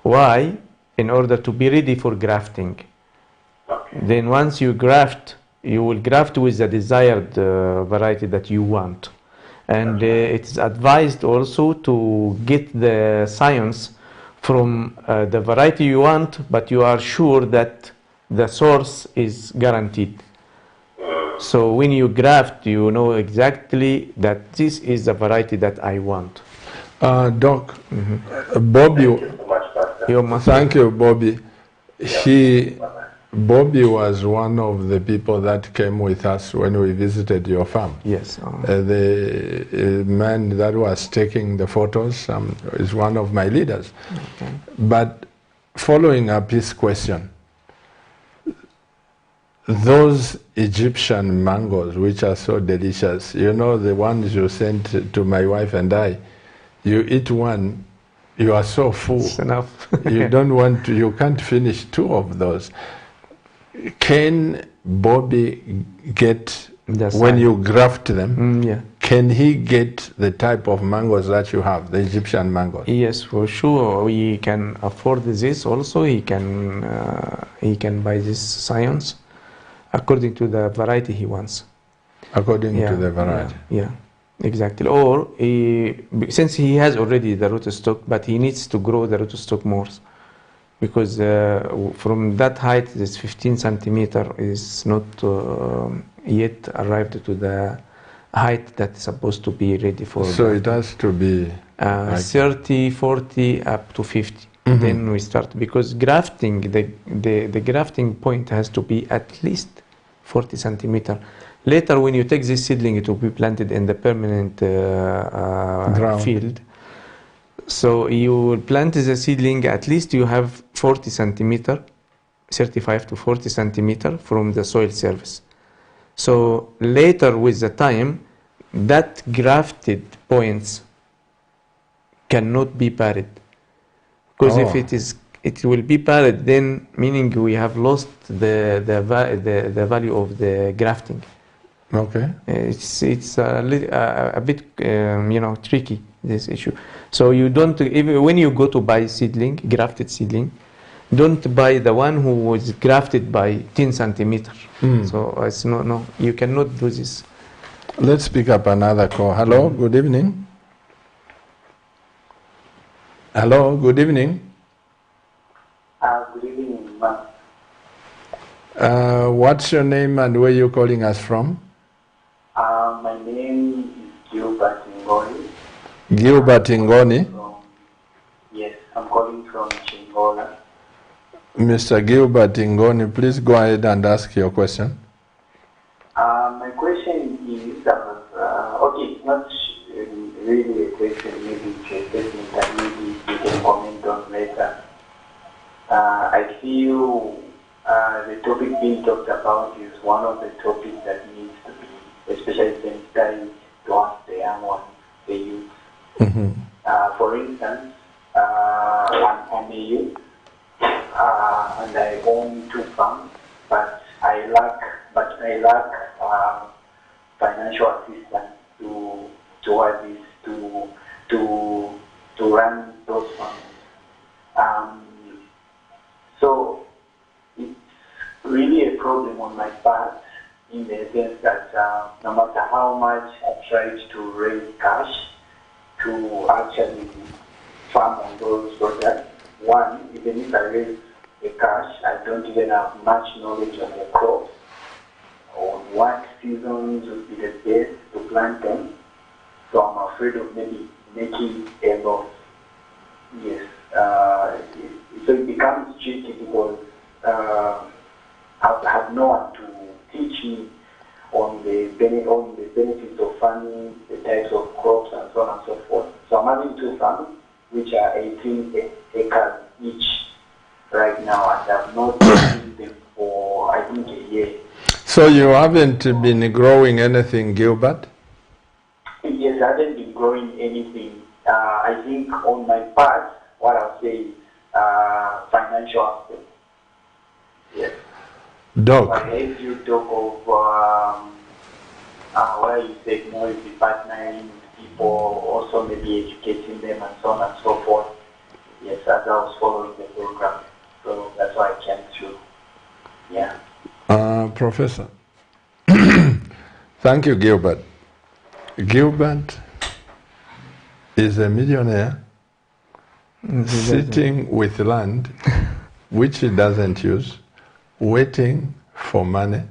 Why? In order to be ready for grafting. Okay. Then once you graft, you will graft with the desired variety that you want. And it's advised also to get the science from the variety you want, but you are sure that the source is guaranteed. So when you graft, you know exactly that this is the variety that I want. Doc, Bobby, Thank you so much, Pastor. You must thank you, Bobby. Bobby was one of the people that came with us when we visited your farm. Yes. The man that was taking the photos is one of my leaders. Okay. But following up his question, those Egyptian mangoes, which are so delicious, you know, the ones you sent to my wife and I, you eat one, you are so full. It's enough. You don't want to, you can't finish 2 of those. Can Bobby get, That's when right. you graft them, Yeah. can he get the type of mangoes that you have, the Egyptian mangoes? Yes, for sure. We can afford this also. He can buy this science. according to the variety he wants. According to the variety. Yeah, exactly. Or since he has already the rootstock, but he needs to grow the rootstock more, because from that height, this 15 centimeter is not yet arrived to the height that's supposed to be ready for. So it has to be 30, 40, up to 50. Then we start, because grafting, the grafting point has to be at least 40 centimeter. Later, when you take this seedling, it will be planted in the permanent field. So you will plant the seedling, at least you have 40 centimeter, 35 to 40 centimeter from the soil surface. So later, with the time, that grafted points cannot be parried. Because if it will be parried, then meaning we have lost the value of the grafting. Okay. It's a bit tricky, this issue. So you don't, even when you go to buy seedling, grafted seedling, don't buy the one who was grafted by 10 centimeter. So it's no, you cannot do this. Let's pick up another call. Hello, good evening. Hello, good evening. Good evening, ma'am. What's your name and where you calling us from? My name is Gilbert Ngoni. Gilbert Ngoni. Yes, I'm calling from Chingola. Mr. Gilbert Ngoni, please go ahead and ask your question. My question is about, it's not really a question, maybe it's a statement that maybe you can comment on later. I feel the topic being talked about is one of the topics that needs to be especially sensitized towards the young ones, the youth. For instance, I'm a youth, and I own 2 farms, but I lack financial assistance towards this to run those farms. So it's really a problem on my part, in the sense that no matter how much I tried to raise cash to actually farm on those products, one, even if I raise the cash, I don't even have much knowledge on the crops, on what seasons would be the best to plant them. So I'm afraid of maybe making a loss. Yes. So it becomes tricky because I have no one to teach me on the benefits of farming, the types of crops, and so on and so forth. So I'm having 2 farms, which are 18 acres each right now, and I've not used them for, I think, a year. So you haven't been growing anything, Gilbert? Yes, I haven't been growing anything. I think on my part, what I'll say is financial aspect. Yes. Doc. I heard you talk of where you said you'll be partnering with people, also maybe educating them and so on and so forth. Yes, as I was following the program. So that's why I came through. Yeah. Professor. Thank you, Gilbert. Gilbert is a millionaire sitting with land which he doesn't use, waiting for money,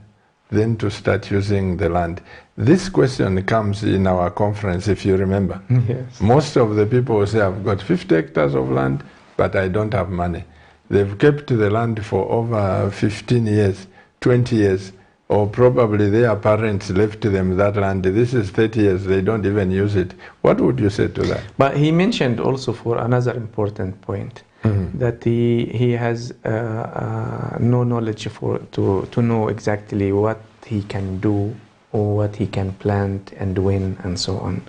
then to start using the land. This question comes in our conference, if you remember. Yes. Most of the people will say, I've got 50 hectares of land, but I don't have money. They've kept the land for over 15 years, 20 years, or probably their parents left them that land. This is 30 years, they don't even use it. What would you say to that? But he mentioned also for another important point, that he has no knowledge to know exactly what he can do or what he can plant and when and so on.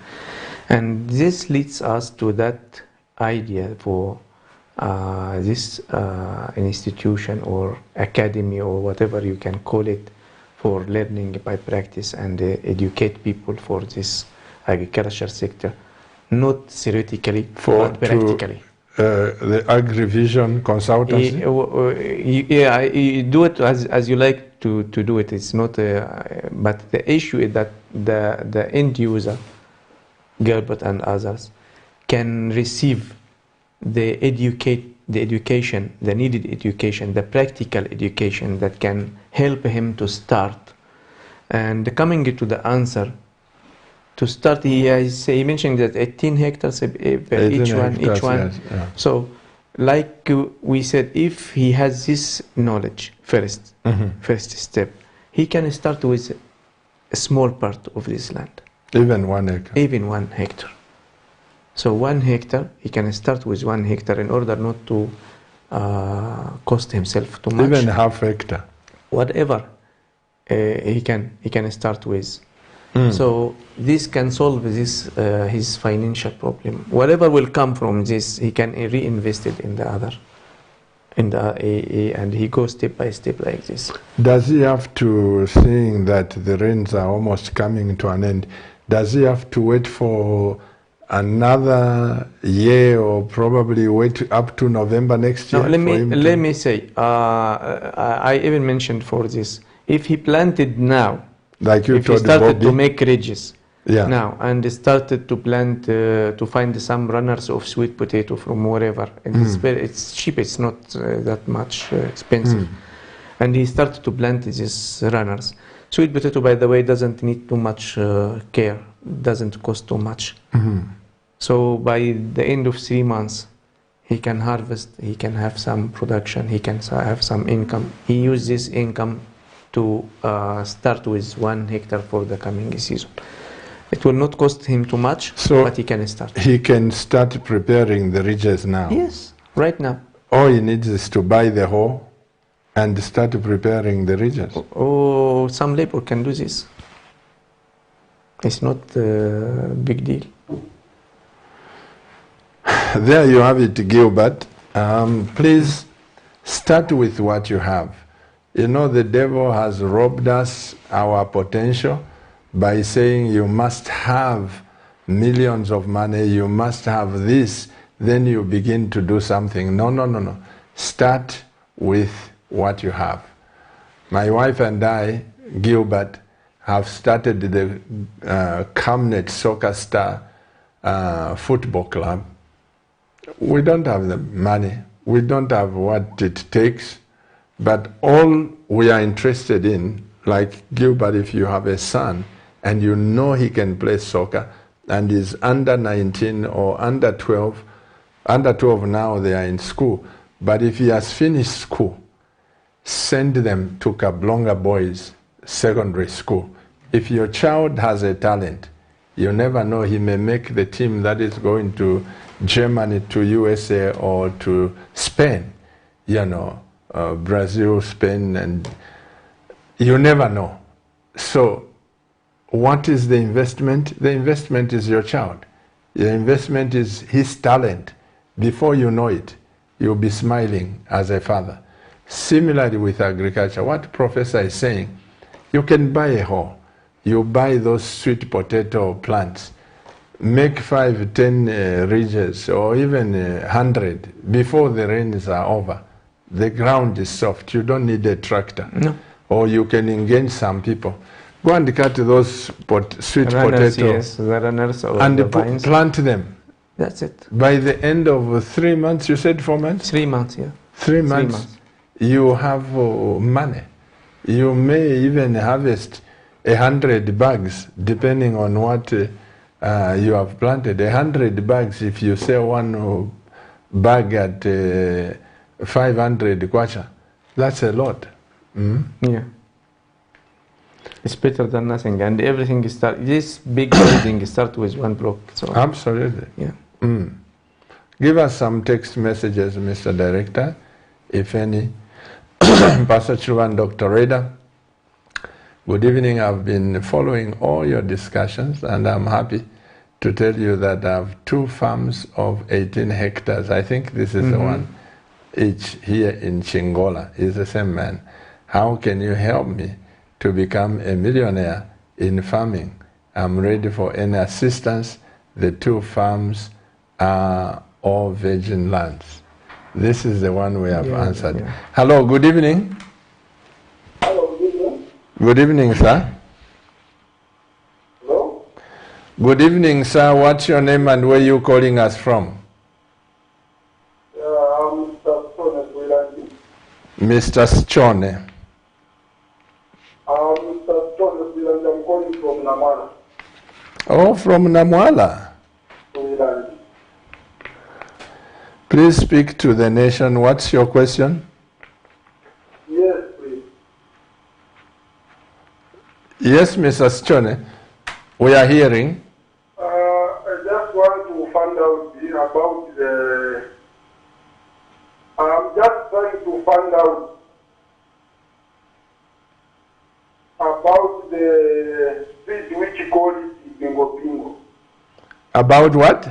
And this leads us to that idea for this institution or academy or whatever you can call it, for learning by practice and educate people for this agriculture sector, not theoretically, but practically. The AgriVision consultancy? Yeah, you do it as you like to do it. It's not, but the issue is that the end user, Gilbert and others, can receive the education, the needed education, the practical education that can help him to start. And coming to the answer, to start, he mentioned that 18 hectares per each one. Yes, yeah. So, like we said, if he has this knowledge first, first step, he can start with a small part of this land. Even 1 acre. Even 1 hectare. So 1 hectare, he can start with 1 hectare in order not to cost himself too much. Even half hectare. Whatever he can start with. So this can solve this his financial problem. Whatever will come from this, he can reinvest it in the other, and he goes step by step like this. Does he have to, seeing that the rains are almost coming to an end, does he have to wait for another year or probably wait up to November next year? No, let me say, I even mentioned for this, if he planted now, like you if told he started Bobby, to make ridges now and started to plant, to find some runners of sweet potato from wherever, and it's cheap, it's not that much expensive, and he started to plant these runners. Sweet potato, by the way, doesn't need too much care, doesn't cost too much. So by the end of 3 months, he can harvest, he can have some production, he can have some income. He uses this income to start with 1 hectare for the coming season. It will not cost him too much, so but he can start. He can start preparing the ridges now. Yes, right now. All he needs is to buy the hoe and start preparing the ridges. Oh, some labor can do this. It's not a big deal. There you have it, Gilbert. Please start with what you have. You know, the devil has robbed us our potential by saying you must have millions of money, you must have this, then you begin to do something. No. Start with what you have. My wife and I, Gilbert, have started the Camnet Soccer Star Football Club. We don't have the money, we don't have what it takes, but all we are interested in, like Gilbert, if you have a son and you know he can play soccer and is under 19 or under 12 now they are in school, but if he has finished school, send them to Kablonga Boys Secondary School. If your child has a talent, you never know, he may make the team that is going to Germany, to USA, or to Spain, you know, Brazil, Spain, and you never know. So what is the investment? The investment is your child. The investment is his talent. Before you know it, you'll be smiling as a father. Similarly with agriculture, what Professor is saying, you can buy a hoe. You buy those sweet potato plants. Make 5, 10 ridges or even 100 before the rains are over. The ground is soft. You don't need a tractor. No. Or you can engage some people. Go and cut those sweet Runners, potato yes, the runners or and the vines. plant them. That's it. By the end of 3 months, you said 4 months? 3 months, yeah. 3 months, you have money. You may even harvest 100 bags, depending on what you have planted. 100 bags, if you sell one bag at 500 kwacha, that's a lot. Yeah. It's better than nothing, and everything start. This big building start with 1 block. So absolutely. yeah. Give us some text messages, Mr. Director, if any. Pastor Chilwan, Dr. Reda. Good evening. I've been following all your discussions, and I'm happy to tell you that I have 2 farms of 18 hectares. I think this is the one each here in Chingola. Is the same man. How can you help me to become a millionaire in farming? I'm ready for any assistance. The 2 farms are all virgin lands. This is the one we have answered. Yeah. Hello, good evening. Hello, good Good evening, sir. Hello? Good evening, sir. What's your name and where you calling us from? I'm Mr. Stone Swilanji. Mr. Schone. Mr. Stone Swilanji, I'm calling from Namala. Oh, from Namwala. Swilanji. Please speak to the nation. What's your question? Yes, please. Yes, Mr. Schone. We are hearing. I just want to find out about the... I'm just trying to find out about the seed which called it bingo bingo. About what?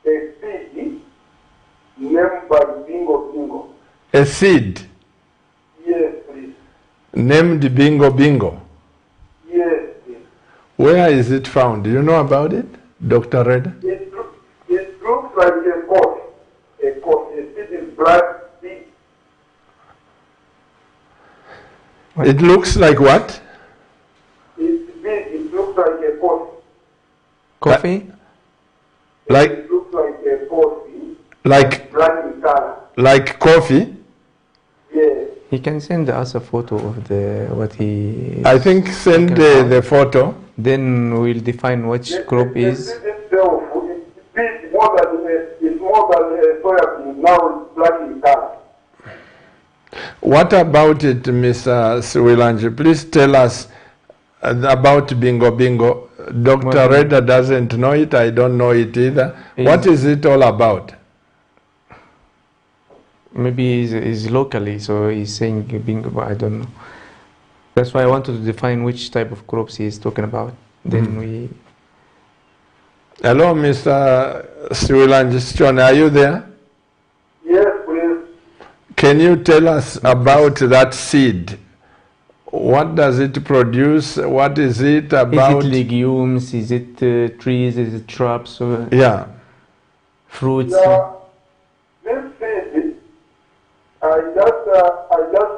A seed named by bingo bingo. A seed Yes, please. named Bingo Bingo. Yes, please. Where is it found? Do you know about it, Dr. Reda? It looks like a cough. A cough. A seed is black seed. It looks like what? It's big. It looks like a cough. Coffee? Like It looks like a coffee. like Black in color. like coffee? Yes. He can send us a photo of the what he. I think send the photo. Then we'll define which crop The is. seed itself is big more than a soybean. Now it's black in color. What about it, Mr. Swilanji? Please tell us about Bingo Bingo. Dr. Well, Reda doesn't know it. I don't know it either. What is it all about? Maybe is locally, so he's saying bingo, but I don't know. That's why I wanted to define which type of crops he's talking about. Then we. Hello, Mr. Swilanji. Are you there? Yes, please. Can you tell us about that seed? What does it produce? What is it about? Is it legumes? Is it trees? Is it shrubs? Yeah. Fruits? Yeah, this seed, I just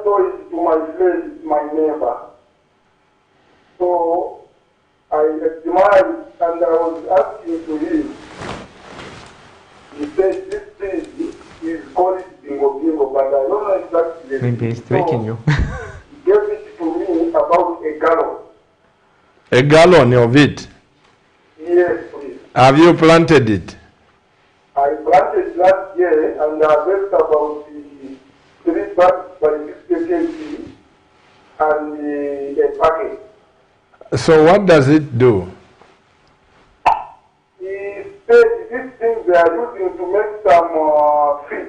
saw it to my friend, my neighbor. So I admired and I was asking to him. He said this seed is called bingo bingo, but I don't know exactly. Maybe he's tricking you. He gave it to me about a gallon. A gallon of it. Yes, please. Have you planted it? I planted last year and I harvested about 3 bags by 50 kg and a packet. So what does it do? He said these things they are using to make some feed.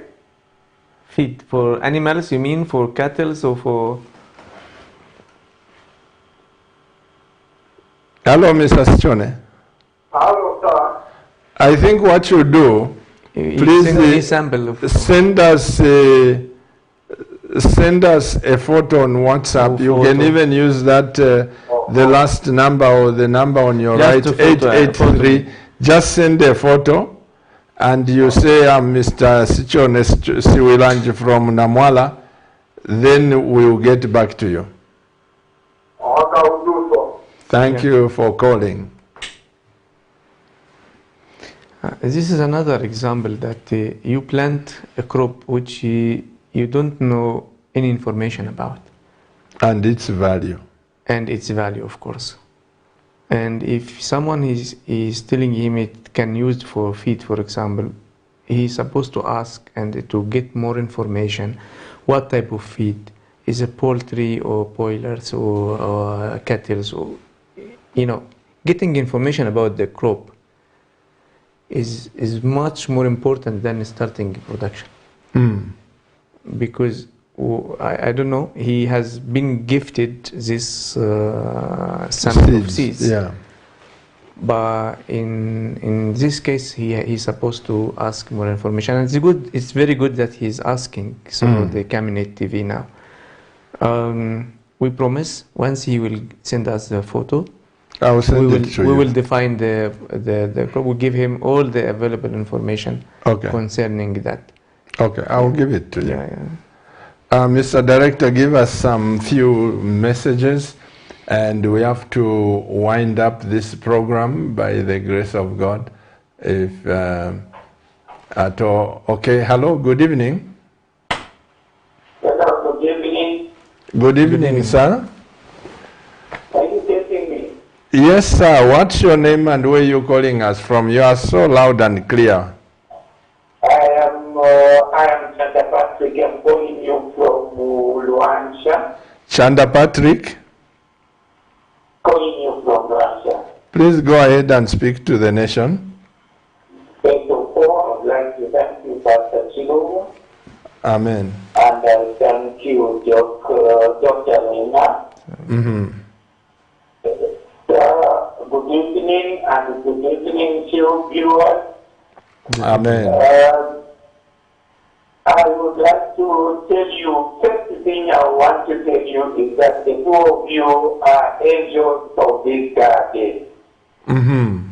Feed for animals? You mean for cattle or for? Hello, Mr. Schone. Hello, sir. I think what you do, please Send me a sample of. send us a photo on WhatsApp. You can photo. even use that the last number or the number on your Just right, a photo, 883. Just send a photo, and you say I'm Mr. Sichone Swilanji from Namwala. Then we'll get back to you. Okay, I will do so. Thank you for calling. This is another example that you plant a crop which you don't know any information about. And its value. And its value, of course. And if someone is telling him it can use for feed, for example, he's supposed to ask and to get more information. What type of feed? Is it poultry or broilers or cattle? Or, getting information about the crop is much more important than starting production. Because I don't know, he has been gifted this sample of seeds. Yeah. But in this case, he's supposed to ask more information. And it's good. It's very good that he's asking. So the Cabinet TV now. We promise once he will send us the photo, I will send it to you. we will define the crop. We'll give him all the available information concerning that. Okay, I will give it to you. Yeah. Mr. Director, give us some few messages, and we have to wind up this program by the grace of God. If at all, okay. Hello. Good evening. Hello, good evening. Good evening, sir. Are you getting me? Yes, sir. What's your name and where you calling us from? You are so loud and clear. I am Chanda Patrick. I'm calling you from Luancha. Chanda Patrick, Calling you from Luancha. please go ahead and speak to the nation. First of all, I'd like to thank you, Pastor Chigo, Amen. and I thank you, Dr. Lena. Mm-hmm. Good evening, and good evening to you, viewers. Amen. I would like to tell you, first thing I want to tell you is that the two of you are angels of this garden. Mm-hmm.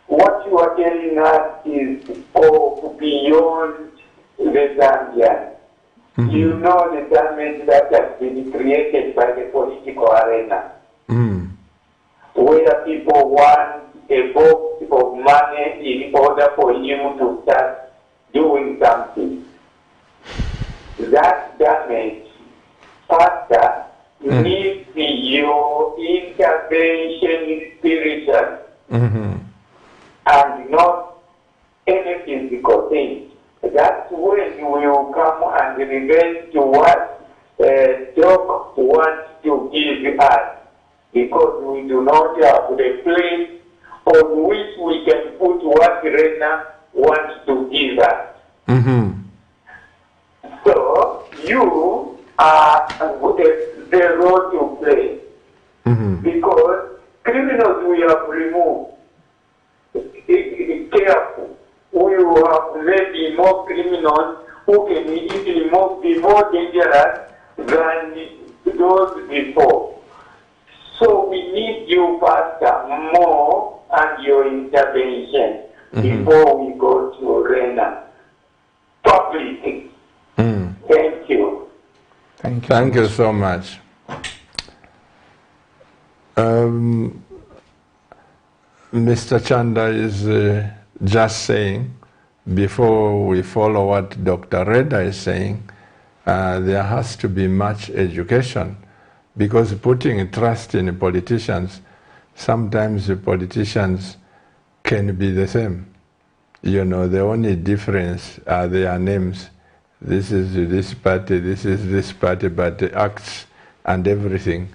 What you are telling us is beyond the Zambian. Mm-hmm. You know the damage that has been created by the political arena, Mm-hmm. where people want a box of money in order for him to start doing something. That damage, Pastor, needs your intervention spiritual Mm-hmm. and not any physical thing. That's when you will come and revert to what Doc wants to give us, because we do not have the place on which we can put what Rena wants to give us. Mm-hmm. So you are the role to play, Mm-hmm. because criminals we have removed. Careful. We will have maybe more criminals who can easily be more dangerous than those before. So we need you, Pastor, more and your intervention before we go to Rena. Public. Mm. Thank you. Thank you. Thank you so much. Mr. Chanda is just saying, before we follow what Dr. Reda is saying, there has to be much education, because putting trust in politicians, sometimes the politicians can be the same. You know, the only difference are their names. This is this party, this is this party, but the acts and everything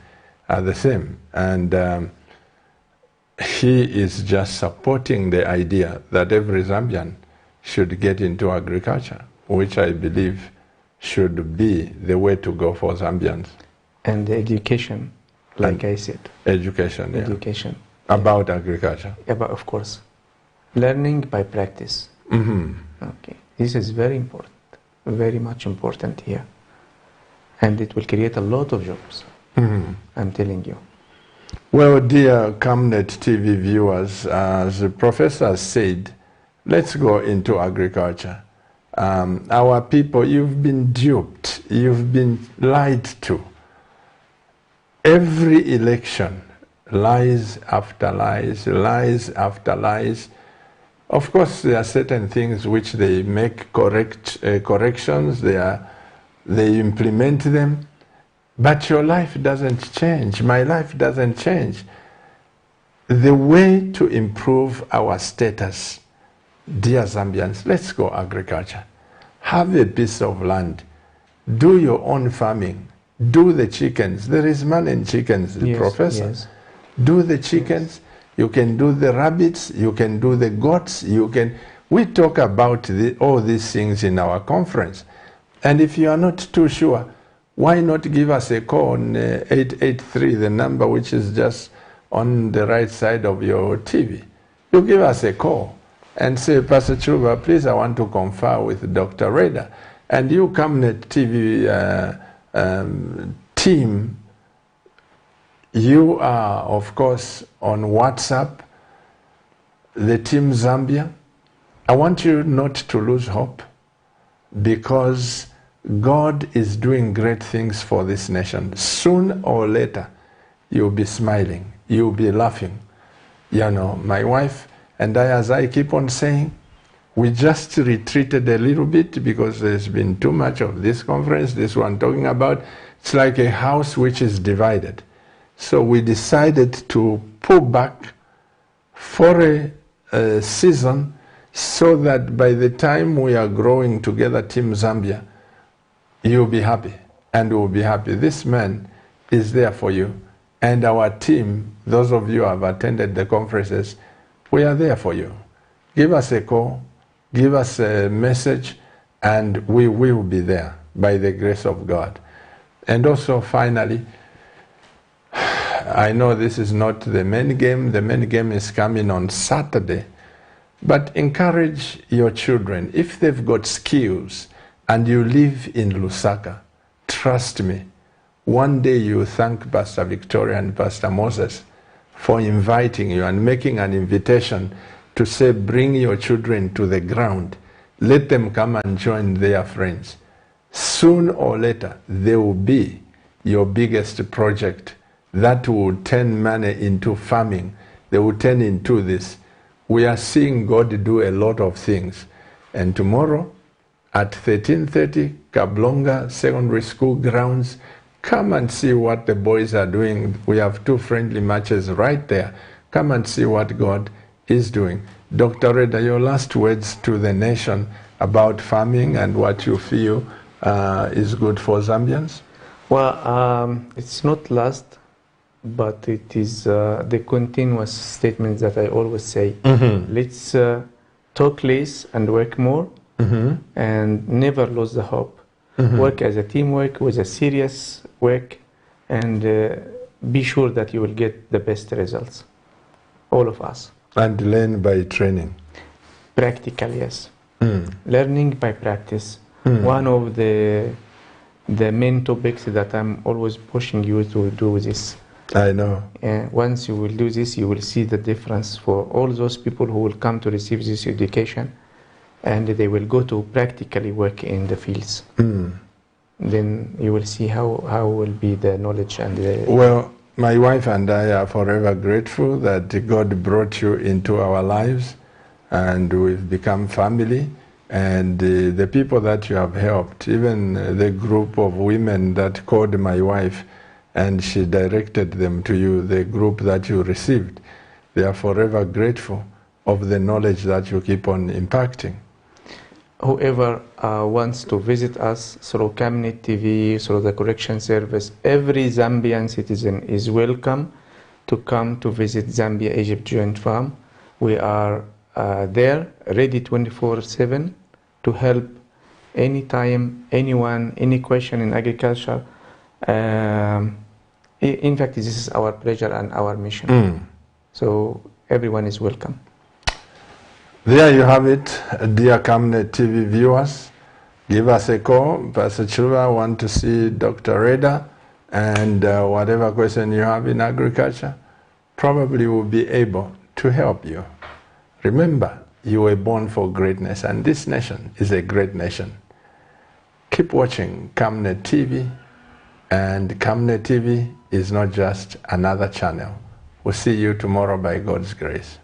are the same. And he is just supporting the idea that every Zambian should get into agriculture, which I believe should be the way to go for Zambians. And the education, like I said. Education, yeah. Education. About agriculture. Yeah, but of course. Learning by practice. Mm-hmm. Okay. This is very important. Very much important here. And it will create a lot of jobs. Mm-hmm. I'm telling you. Well, dear Camnet TV viewers, as the professor said, let's go into agriculture. Our people, you've been duped, you've been lied to. Every election, lies after lies, lies after lies. Of course, there are certain things which they make corrections, they implement them, but your life doesn't change, my life doesn't change. The way to improve our status, dear Zambians, let's go agriculture. Have a piece of land, do your own farming, do the chickens. There is money in chickens, Yes, Professor. yes. Do the chickens, you can do the rabbits, you can do the goats, we talk about all these things in our conference. And if you are not too sure, why not give us a call on 883, the number which is just on the right side of your TV. You give us a call and say, Pastor Chuba, please, I want to confer with Dr. Reda. And you, Camnet TV team, you are, of course, on WhatsApp, the Team Zambia. I want you not to lose hope, because God is doing great things for this nation. Soon or later, you'll be smiling, you'll be laughing. You know, my wife and I, as I keep on saying, we just retreated a little bit because there's been too much of this conference, this one talking about, it's like a house which is divided. So we decided to pull back for a season so that by the time we are growing together, Team Zambia, you'll be happy and we'll be happy. This man is there for you. And our team, those of you who have attended the conferences, we are there for you. Give us a call, give us a message, and we will be there by the grace of God. And also, finally, I know this is not the main game. The main game is coming on Saturday. But encourage your children. If they've got skills and you live in Lusaka, trust me, one day you thank Pastor Victoria and Pastor Moses for inviting you and making an invitation to say, bring your children to the ground. Let them come and join their friends. Soon or later, they will be your biggest project. That will turn money into farming. They will turn into this. We are seeing God do a lot of things. And tomorrow at 13:30, Kablonga Secondary School grounds, come and see what the boys are doing. We have 2 friendly matches right there. Come and see what God is doing. Dr. Reda, your last words to the nation about farming and what you feel is good for Zambians? Well, it's not last, but it is the continuous statement that I always say. Let's talk less and work more, and never lose the hope. Work as a teamwork with a serious work, and be sure that you will get the best results, all of us. And learn by training. Practical, yes. Learning by practice. One of the main topics that I'm always pushing you to do this. I know. Once you will do this, you will see the difference for all those people who will come to receive this education, and they will go to practically work in the fields. Then you will see how will be the knowledge and the... Well, my wife and I are forever grateful that God brought you into our lives, and we've become family. And the people that you have helped, even the group of women that called my wife and she directed them to you, the group that you received, they are forever grateful of the knowledge that you keep on impacting. Whoever wants to visit us through Camnet TV, through the correction service, every Zambian citizen is welcome to come to visit Zambia Egypt Joint Farm. We are there, ready 24/7 to help anytime, anyone, any question in agriculture. In fact, this is our pleasure and our mission. So everyone is welcome. There you have it, dear Camnet TV viewers. Give us a call. Pastor Chiluba want to see Dr. Reda, and whatever question you have in agriculture, probably will be able to help you. Remember, you were born for greatness, and this nation is a great nation. Keep watching Camnet TV, and Camnet TV is not just another channel. We'll see you tomorrow by God's grace.